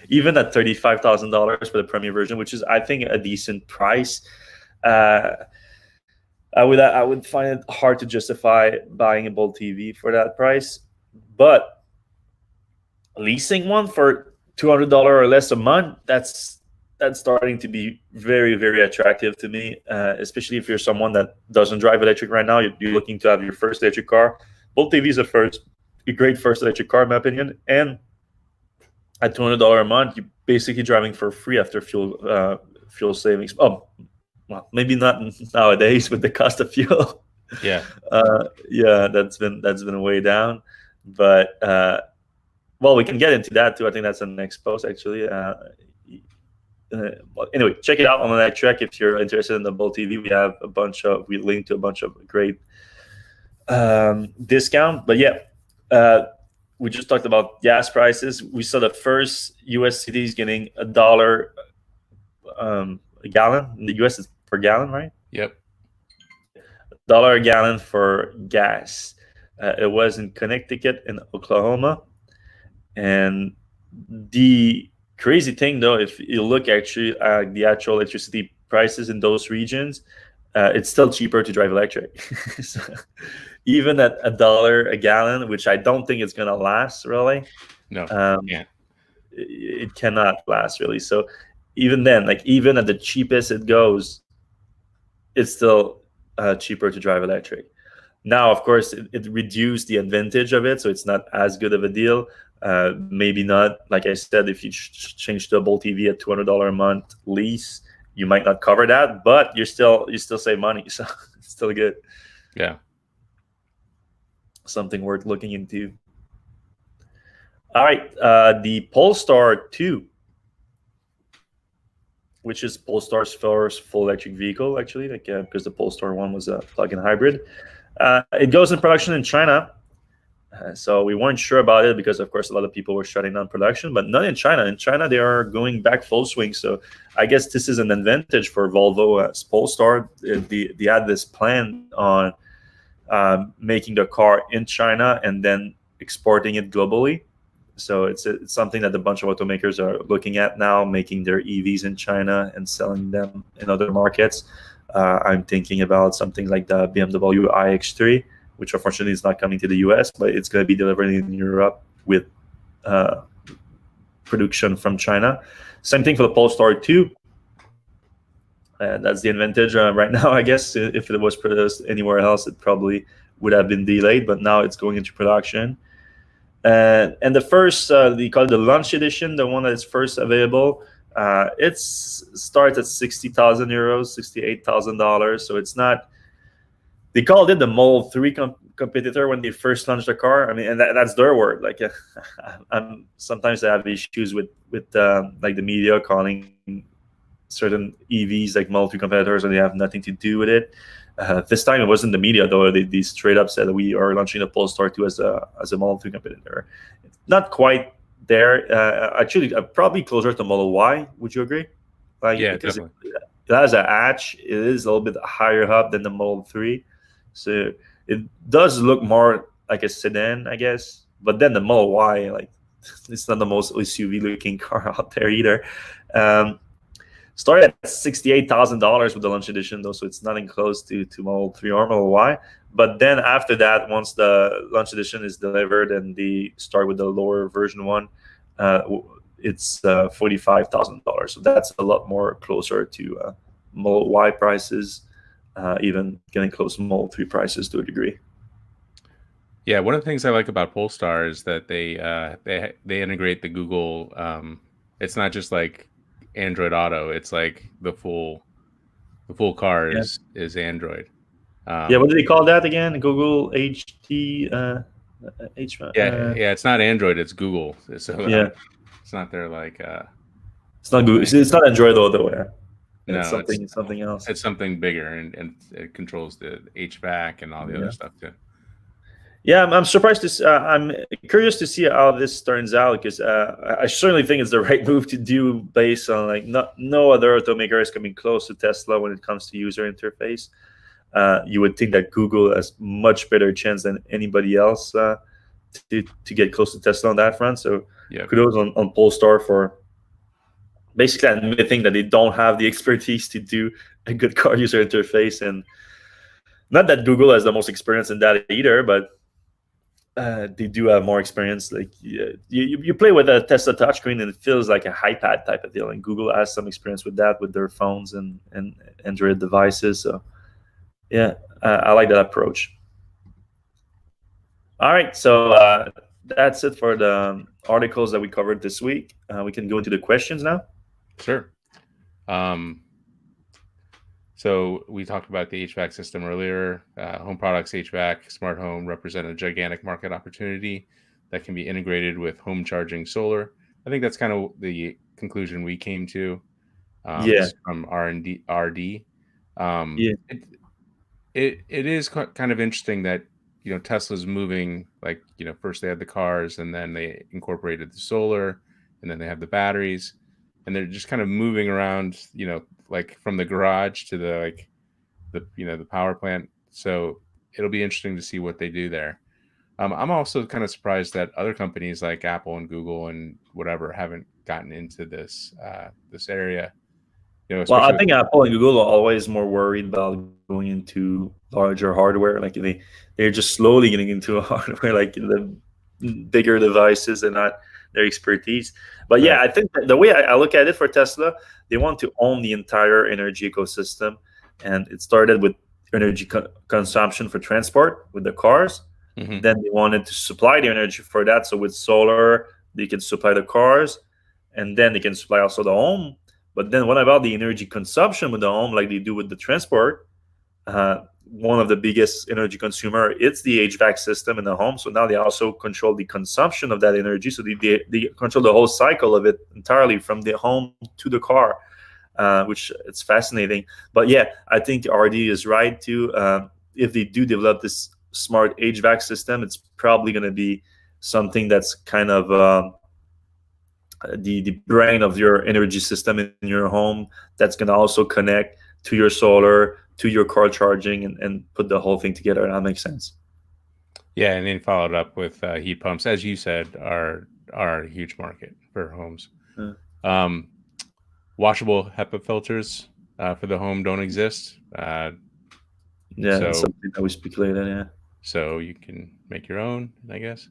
even at $35,000 for the premium version, which is, I think, a decent price. Uh, I would find it hard to justify buying a Bolt TV for that price, but leasing one for $200 or less a month, that's starting to be very, very attractive to me, especially if you're someone that doesn't drive electric right now. You're looking to have your first electric car. Bolt TV is a great first electric car, in my opinion, and at $200 a month, you're basically driving for free after fuel savings. Oh, well, maybe not nowadays with the cost of fuel. Yeah. Yeah, that's been way down. But well, we can get into that too. I think that's the next post actually. Well, anyway, check it out on Electrek if you're interested in the Bolt TV. We linked to a bunch of great discount. But yeah, we just talked about gas prices. We saw the first U.S. cities getting $1 a gallon. In the U.S., it's per gallon, right? Yep. $1 a gallon for gas. It was in Connecticut and Oklahoma. And the crazy thing, though, if you look actually at the actual electricity prices in those regions, it's still cheaper to drive electric. So, even at $1 a gallon, which I don't think it's going to last really. No. Yeah. It cannot last really. So even then, like even at the cheapest it goes, it's still cheaper to drive electric. Now, of course, it reduced the advantage of it, so it's not as good of a deal. Maybe not, like I said, if you change to a Bolt TV at $200 a month lease, you might not cover that, but you still save money, so it's still good. Yeah, something worth looking into. All right, the Polestar 2, which is Polestar's first full electric vehicle, actually, because the Polestar 1 was a plug-in hybrid. It goes in production in China. So we weren't sure about it because, of course, a lot of people were shutting down production, but not in China. In China, they are going back full swing. So I guess this is an advantage for Volvo as Polestar. They had this plan on making the car in China and then exporting it globally. So it's something that a bunch of automakers are looking at now, making their EVs in China and selling them in other markets. I'm thinking about something like the BMW iX3, which unfortunately is not coming to the US, but it's going to be delivered in Europe with production from China. Same thing for the Polestar 2. That's the advantage right now, I guess. If it was produced anywhere else, it probably would have been delayed, but now it's going into production. And the first, they call it the launch edition, the one that is first available, it starts at 60,000 euros, $68,000. So it's not. They called it the Model 3 competitor when they first launched the car. I mean, and that's their word. Like, sometimes I have issues with like the media calling certain EVs like Model 3 competitors, and they have nothing to do with it. This time it wasn't the media, though. They straight up said that we are launching the Polestar 2 as a Model 3 competitor. It's not quite there. Actually, probably closer to Model Y. Would you agree? Like, yeah, because definitely. It has a hatch. It is a little bit higher up than the Model 3. So it does look more like a sedan, I guess. But then the Model Y, like, it's not the most SUV-looking car out there either. Started at $68,000 with the launch edition, though, so it's nothing close to Model 3 or Model Y. But then after that, once the launch edition is delivered and they start with the lower version one, it's $45,000. So that's a lot more closer to Model Y prices, even getting close to Model 3 prices to a degree. Yeah, one of the things I like about Polestar is that they integrate the Google. It's not just like Android Auto. It's like the full car is Android. Yeah, what do they call that again? Google HT. Yeah. It's not Android. It's Google. So yeah, it's not their like. It's not Google. It's not Android Auto. Yeah. No, it's something else. It's something bigger, and it controls the HVAC and all the other stuff too. Yeah, I'm surprised to. I'm curious to see how this turns out, because I certainly think it's the right move to do based on like no other automaker is coming close to Tesla when it comes to user interface. You would think that Google has much better chance than anybody else to get close to Tesla on that front. So Yeah. kudos on Polestar for basically admitting that they don't have the expertise to do a good car user interface. And not that Google has the most experience in that either, but they do have more experience. Like you play with a Tesla touchscreen and it feels like a iPad type of deal. And Google has some experience with that with their phones and Android devices. So yeah, I like that approach. All right, so that's it for the articles that we covered this week. We can go into the questions now. Sure. So we talked about the HVAC system earlier. Home products, HVAC, smart home represent a gigantic market opportunity that can be integrated with home charging solar. I think that's kind of the conclusion we came to. From R&D. It is kind of interesting that Tesla's moving, like first they had the cars and then they incorporated the solar and then they have the batteries and they're just kind of moving around like from the garage to the the power plant. So it'll be interesting to see what they do there. I'm also kind of surprised that other companies like Apple and Google and whatever haven't gotten into this area. Well, I think Apple and Google are always more worried about going into larger hardware. Like they're just slowly getting into hardware, like the bigger devices and not their expertise. But yeah, I think that the way I look at it for Tesla, they want to own the entire energy ecosystem. And it started with energy consumption for transport with the cars. Mm-hmm. Then they wanted to supply the energy for that. So with solar, they can supply the cars. And then they can supply also the home. But then what about the energy consumption with the home, like they do with the transport? One of the biggest energy consumer, it's the HVAC system in the home. So now they also control the consumption of that energy. So they control the whole cycle of it entirely from the home to the car, which it's fascinating. But yeah, I think RD is right too. If they do develop this smart HVAC system, it's probably going to be something that's kind of the brain of your energy system in your home that's going to also connect to your solar, to your car charging, and put the whole thing together. That makes sense. Yeah, and then followed up with heat pumps, as you said, are a huge market for homes. Washable HEPA filters for the home don't exist. That's something that we speculated. Yeah. So you can make your own, I guess.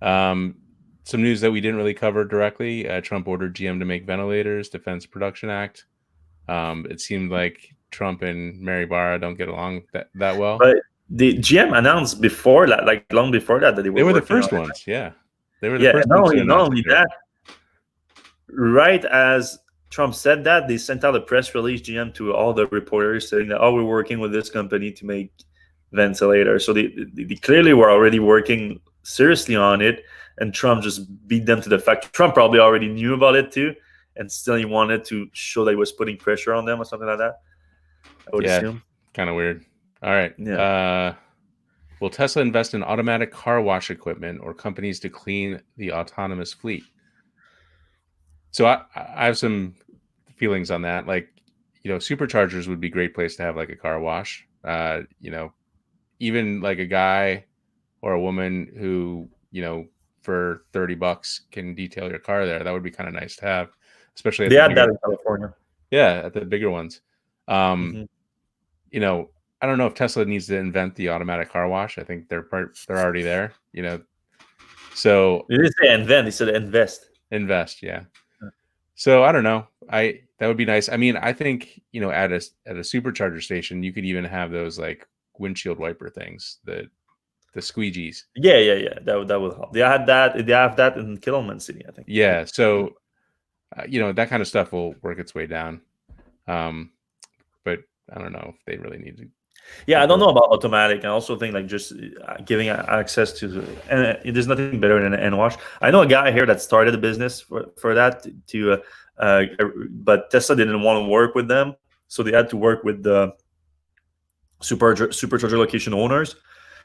Some news that we didn't really cover directly. Trump ordered GM to make ventilators, Defense Production Act. It seemed like Trump and Mary Barra don't get along that well. But the GM announced before that, like long before that they were the first ones. Yeah. They were the first ones. Not only that, right as Trump said that, they sent out a press release, GM, to all the reporters saying that, we're working with this company to make ventilators. So they clearly were already working seriously on it. And Trump just beat them to the fact. Trump probably already knew about it too, and still he wanted to show that he was putting pressure on them or something like that. I would assume. Kind of weird. All right. Yeah. Will Tesla invest in automatic car wash equipment or companies to clean the autonomous fleet? So I have some feelings on that. Like, superchargers would be a great place to have like a car wash. Even like a guy or a woman who, for $30 can detail your car there. That would be kind of nice to have, especially at that in California. Yeah, at the bigger ones. I don't know if Tesla needs to invent the automatic car wash. I think they're already there. So you didn't say invent; he said invest. Invest, yeah. So I don't know. That would be nice. I mean, I think at a supercharger station, you could even have those like windshield wiper things, the squeegees. Yeah. That would help. They have that in Kittleman City, I think. Yeah. So, that kind of stuff will work its way down. But I don't know if they really need to. Yeah, I don't know about automatic. I also think like just giving access to, and there's nothing better than an end wash. I know a guy here that started a business for that but Tesla didn't want to work with them, so they had to work with the supercharger location owners.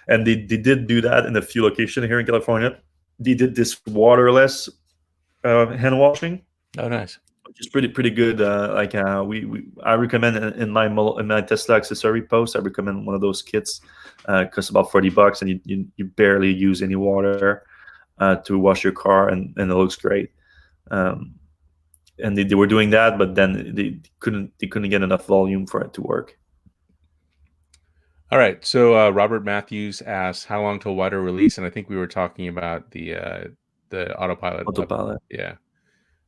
And they did do that in a few locations here in California. They did this waterless hand washing. Oh, nice. which is pretty good. I recommend in my Tesla accessory post, I recommend one of those kits. Costs about $40, and you barely use any water to wash your car, and it looks great. Um, and they were doing that, but then they couldn't get enough volume for it to work. All right. So Robert Matthews asks, how long till wider release? And I think we were talking about the Autopilot. Autopilot. Yeah.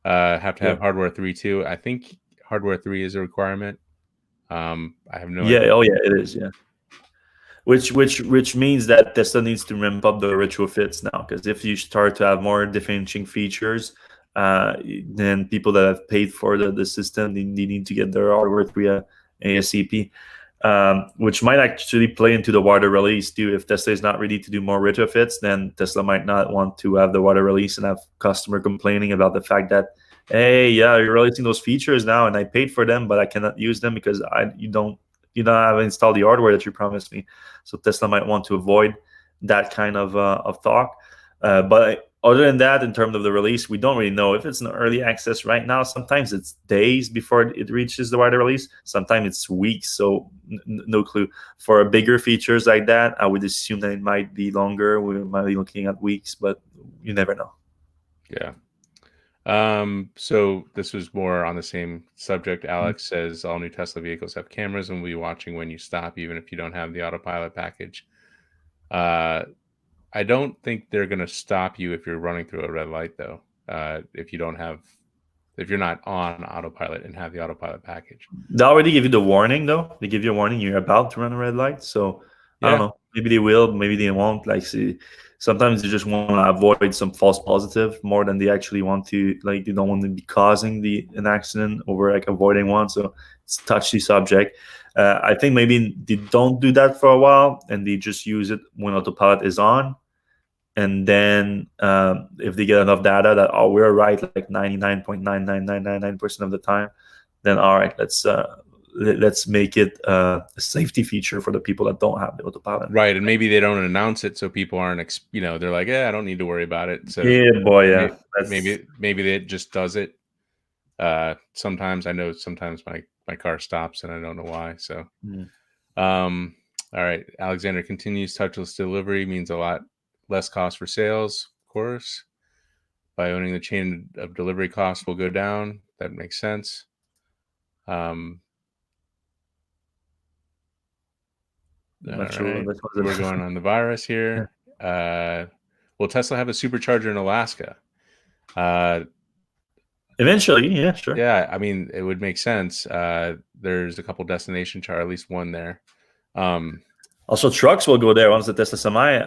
Have to have hardware 3 too. I think hardware 3 is a requirement. I have no idea. Oh yeah, it is. Yeah. Which means that Tesla needs to ramp up the retrofits now, because if you start to have more differentiating features, then people that have paid for the system, they need to get their hardware 3 ASAP, which might actually play into the wider release too. If Tesla is not ready to do more retrofits, then Tesla might not want to have the wider release and have customer complaining about the fact that, hey, yeah, you're releasing those features now, and I paid for them, but I cannot use them because you don't have installed the hardware that you promised me. So Tesla might want to avoid that kind of talk. But other than that, in terms of the release, we don't really know if it's an early access right now. Sometimes it's days before it reaches the wider release. Sometimes it's weeks. So no clue. For bigger features like that, I would assume that it might be longer. We might be looking at weeks, but you never know. Yeah. So this was more on the same subject. Alex says all new Tesla vehicles have cameras and will be watching when you stop, even if you don't have the autopilot package. I don't think they're going to stop you if you're running through a red light, though. If you're not on autopilot and have the autopilot package. They already give you the warning, though. They give you a warning you're about to run a red light. So I don't know. Maybe they will, maybe they won't. Sometimes they just want to avoid some false positive more than they actually want to. They don't want to be causing an accident over avoiding one. So it's a touchy subject. I think maybe they don't do that for a while, and they just use it when autopilot is on. And then if they get enough data that we're right 99.99999% of the time, then all right, let's make it a safety feature for the people that don't have the autopilot. Right, and maybe they don't announce it so people aren't, they're like, I don't need to worry about it. So maybe it just does it. Sometimes I know sometimes my car stops and I don't know why. So, all right. Alexander continues. Touchless delivery means a lot less cost for sales, of course. By owning the chain of delivery, costs will go down. That makes sense. We're going on the virus here. Will Tesla have a supercharger in Alaska? Eventually, yeah, sure. Yeah, I mean, it would make sense. There's a couple destination charge, at least one there. Also, trucks will go there once the Tesla Semi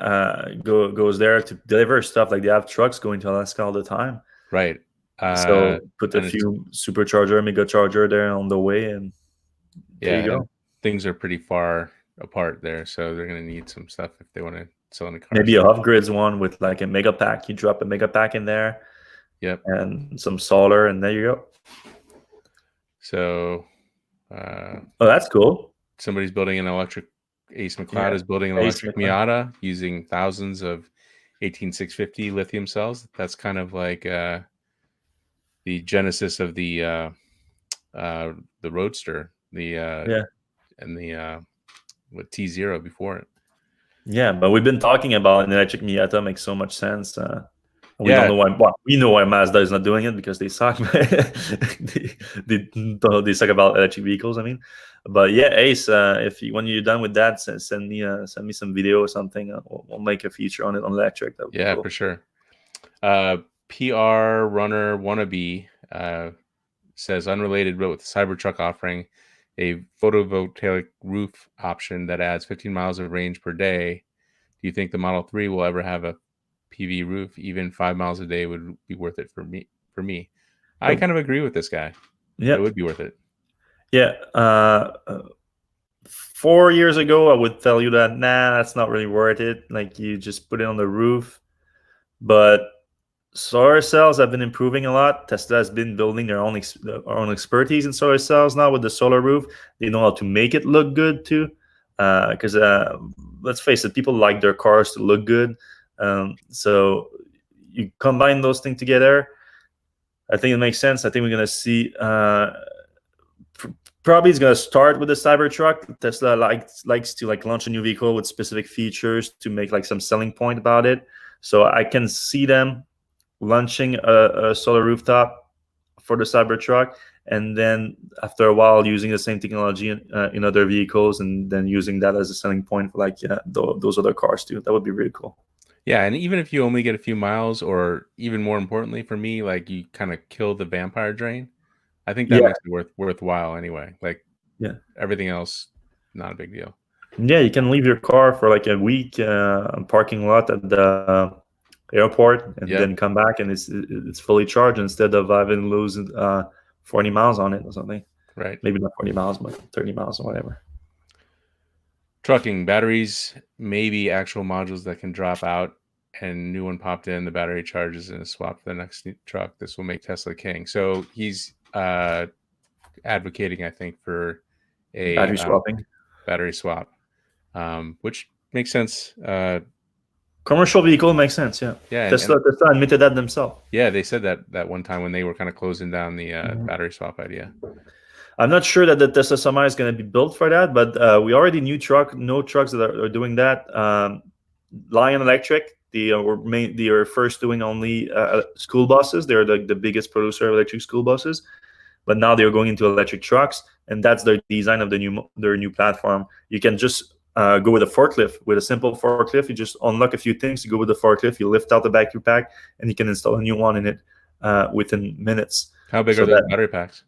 goes there to deliver stuff. They have trucks going to Alaska all the time. Right. So put a few supercharger, mega charger there on the way, and there you go. Things are pretty far apart there, so they're going to need some stuff if they want to sell in a car. Maybe a off-grids one with a mega pack. You drop a mega pack in there. Yep. And some solar, and there you go. So, that's cool. Somebody's building an electric. Ace McLeod is building an electric Miata using thousands of 18650 lithium cells. That's kind of like the genesis of the Roadster, and the with T0 before it. Yeah, but we've been talking about an electric Miata. Makes so much sense. We don't know why. Well, we know why Mazda is not doing it because they suck. they suck about electric vehicles. I mean, but yeah, Ace, when you're done with that, send me some video or something. We'll make a feature on it on Electrek. Yeah, cool. For sure. PR Runner Wannabe says unrelated, but with Cybertruck offering a photovoltaic roof option that adds 15 miles of range per day. Do you think the Model 3 will ever have a PV roof? Even 5 miles a day would be worth it for me. I kind of agree with this guy. Yeah, it would be worth it. Yeah. 4 years ago, I would tell you that that's not really worth it. You just put it on the roof. But solar cells have been improving a lot. Tesla has been building their own expertise in solar cells now with the solar roof. They know how to make it look good too. Because let's face it, people like their cars to look good. So you combine those things together, I think it makes sense. I think we're gonna see. Probably it's gonna start with the Cybertruck. Tesla likes to like launch a new vehicle with specific features to make like some selling point about it. So I can see them launching a solar rooftop for the Cybertruck, and then after a while using the same technology in other vehicles, and then using that as a selling point for like those other cars too. That would be really cool. Yeah, and even if you only get a few miles, or even more importantly for me, like you kind of kill the vampire drain, I think that Yeah, makes it worthwhile anyway. Like yeah, everything else, not a big deal. yeah. You can leave your car for like a week parking lot at the airport, and Yep. then come back, and it's fully charged instead of having losing 40 miles on it or something. Right. Maybe not 40 miles, but 30 miles or whatever. Trucking batteries, maybe actual modules that can drop out, and new one popped in. The battery charges and is swapped for the next truck. This will make Tesla king. So he's advocating, I think, for a battery swap, which makes sense. Commercial vehicle makes sense, yeah. Yeah, Tesla admitted that themselves. Yeah, they said that one time when they were kind of closing down the battery swap idea. I'm not sure that the Tesla Semi is going to be built for that, but we already know trucks that are doing that. Lion Electric, they are first doing only school buses. They're the biggest producer of electric school buses, but now they're going into electric trucks, and that's their design of their new platform. You can just go with a forklift, with a simple forklift. You just unlock a few things. You go with the forklift, you lift out the battery pack, and you can install a new one in it within minutes. How big are those battery packs?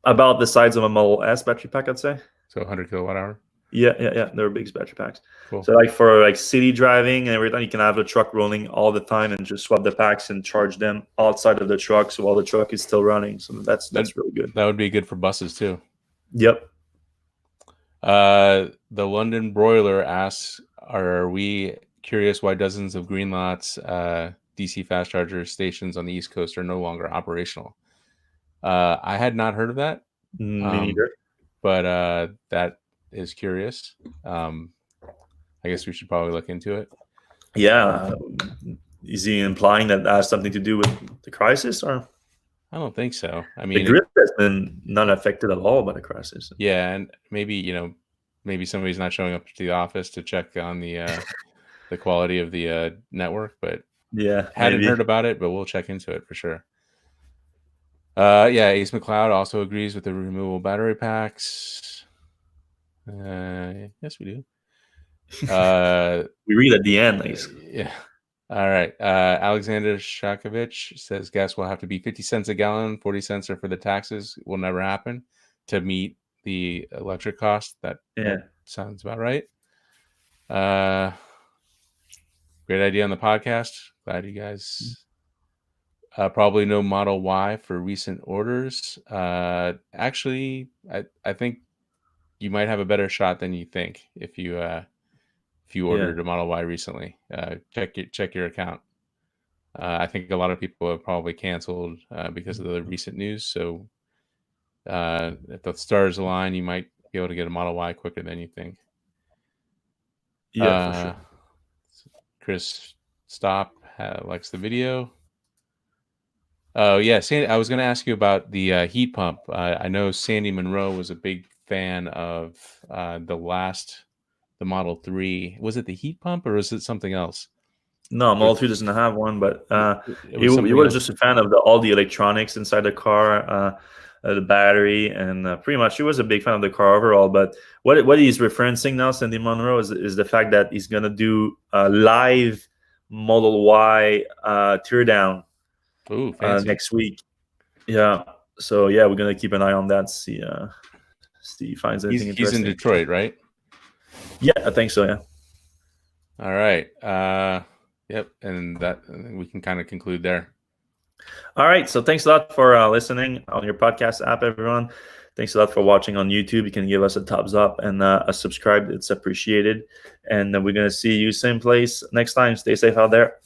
About the size of a Model S battery pack, I'd say. So 100 kilowatt hour? Yeah. They're big battery packs. Cool. So like for like city driving and everything, you can have the truck rolling all the time and just swap the packs and charge them outside of the truck, so while the truck is still running. So that's really good. That would be good for buses too. Yep. The London Broiler asks, are we curious why dozens of Greenlots DC fast charger stations on the East Coast are no longer operational? I had not heard of that. Me neither. But that is curious. I guess we should probably look into it. Yeah. Is he implying that has something to do with the crisis, or? I don't think so. I mean, the grid has been not affected at all by the crisis. Yeah, and maybe somebody's not showing up to the office to check on the quality of the network, but yeah, hadn't heard about it, but we'll check into it for sure. Yeah, Ace McLeod also agrees with the removable battery packs. Yes, we do. We read at the end, Ace. Yeah. All right. Alexander Shakovich says gas will have to be 50 cents a gallon. 40 cents are for the taxes. Will never happen to meet the electric cost. That sounds about right. Great idea on the podcast. Glad you guys probably know Model Y for recent orders. Actually, I think you might have a better shot than you think if you ordered a Model Y recently. Check your account. I think a lot of people have probably canceled because of the recent news. So if the stars align, you might be able to get a Model Y quicker than you think. Yeah, for sure. Chris Stop likes the video. Oh yeah, Sandy, I was going to ask you about the heat pump. I know Sandy Monroe was a big fan of the Model 3. Was it the heat pump or was it something else? No, Model 3 doesn't have one, but he was just a fan of all the electronics inside the car, the battery, and pretty much he was a big fan of the car overall. But what he's referencing now, Sandy Monroe, is the fact that he's gonna do a live Model Y teardown next week. Yeah, so yeah, we're gonna keep an eye on that. See if he finds anything interesting. He's in Detroit, right? Yeah, I think so. Yeah. All right. Yep, and we can kind of conclude there. All right. So thanks a lot for listening on your podcast app, everyone. Thanks a lot for watching on YouTube. You can give us a thumbs up and a subscribe. It's appreciated. And we're going to see you same place next time. Stay safe out there.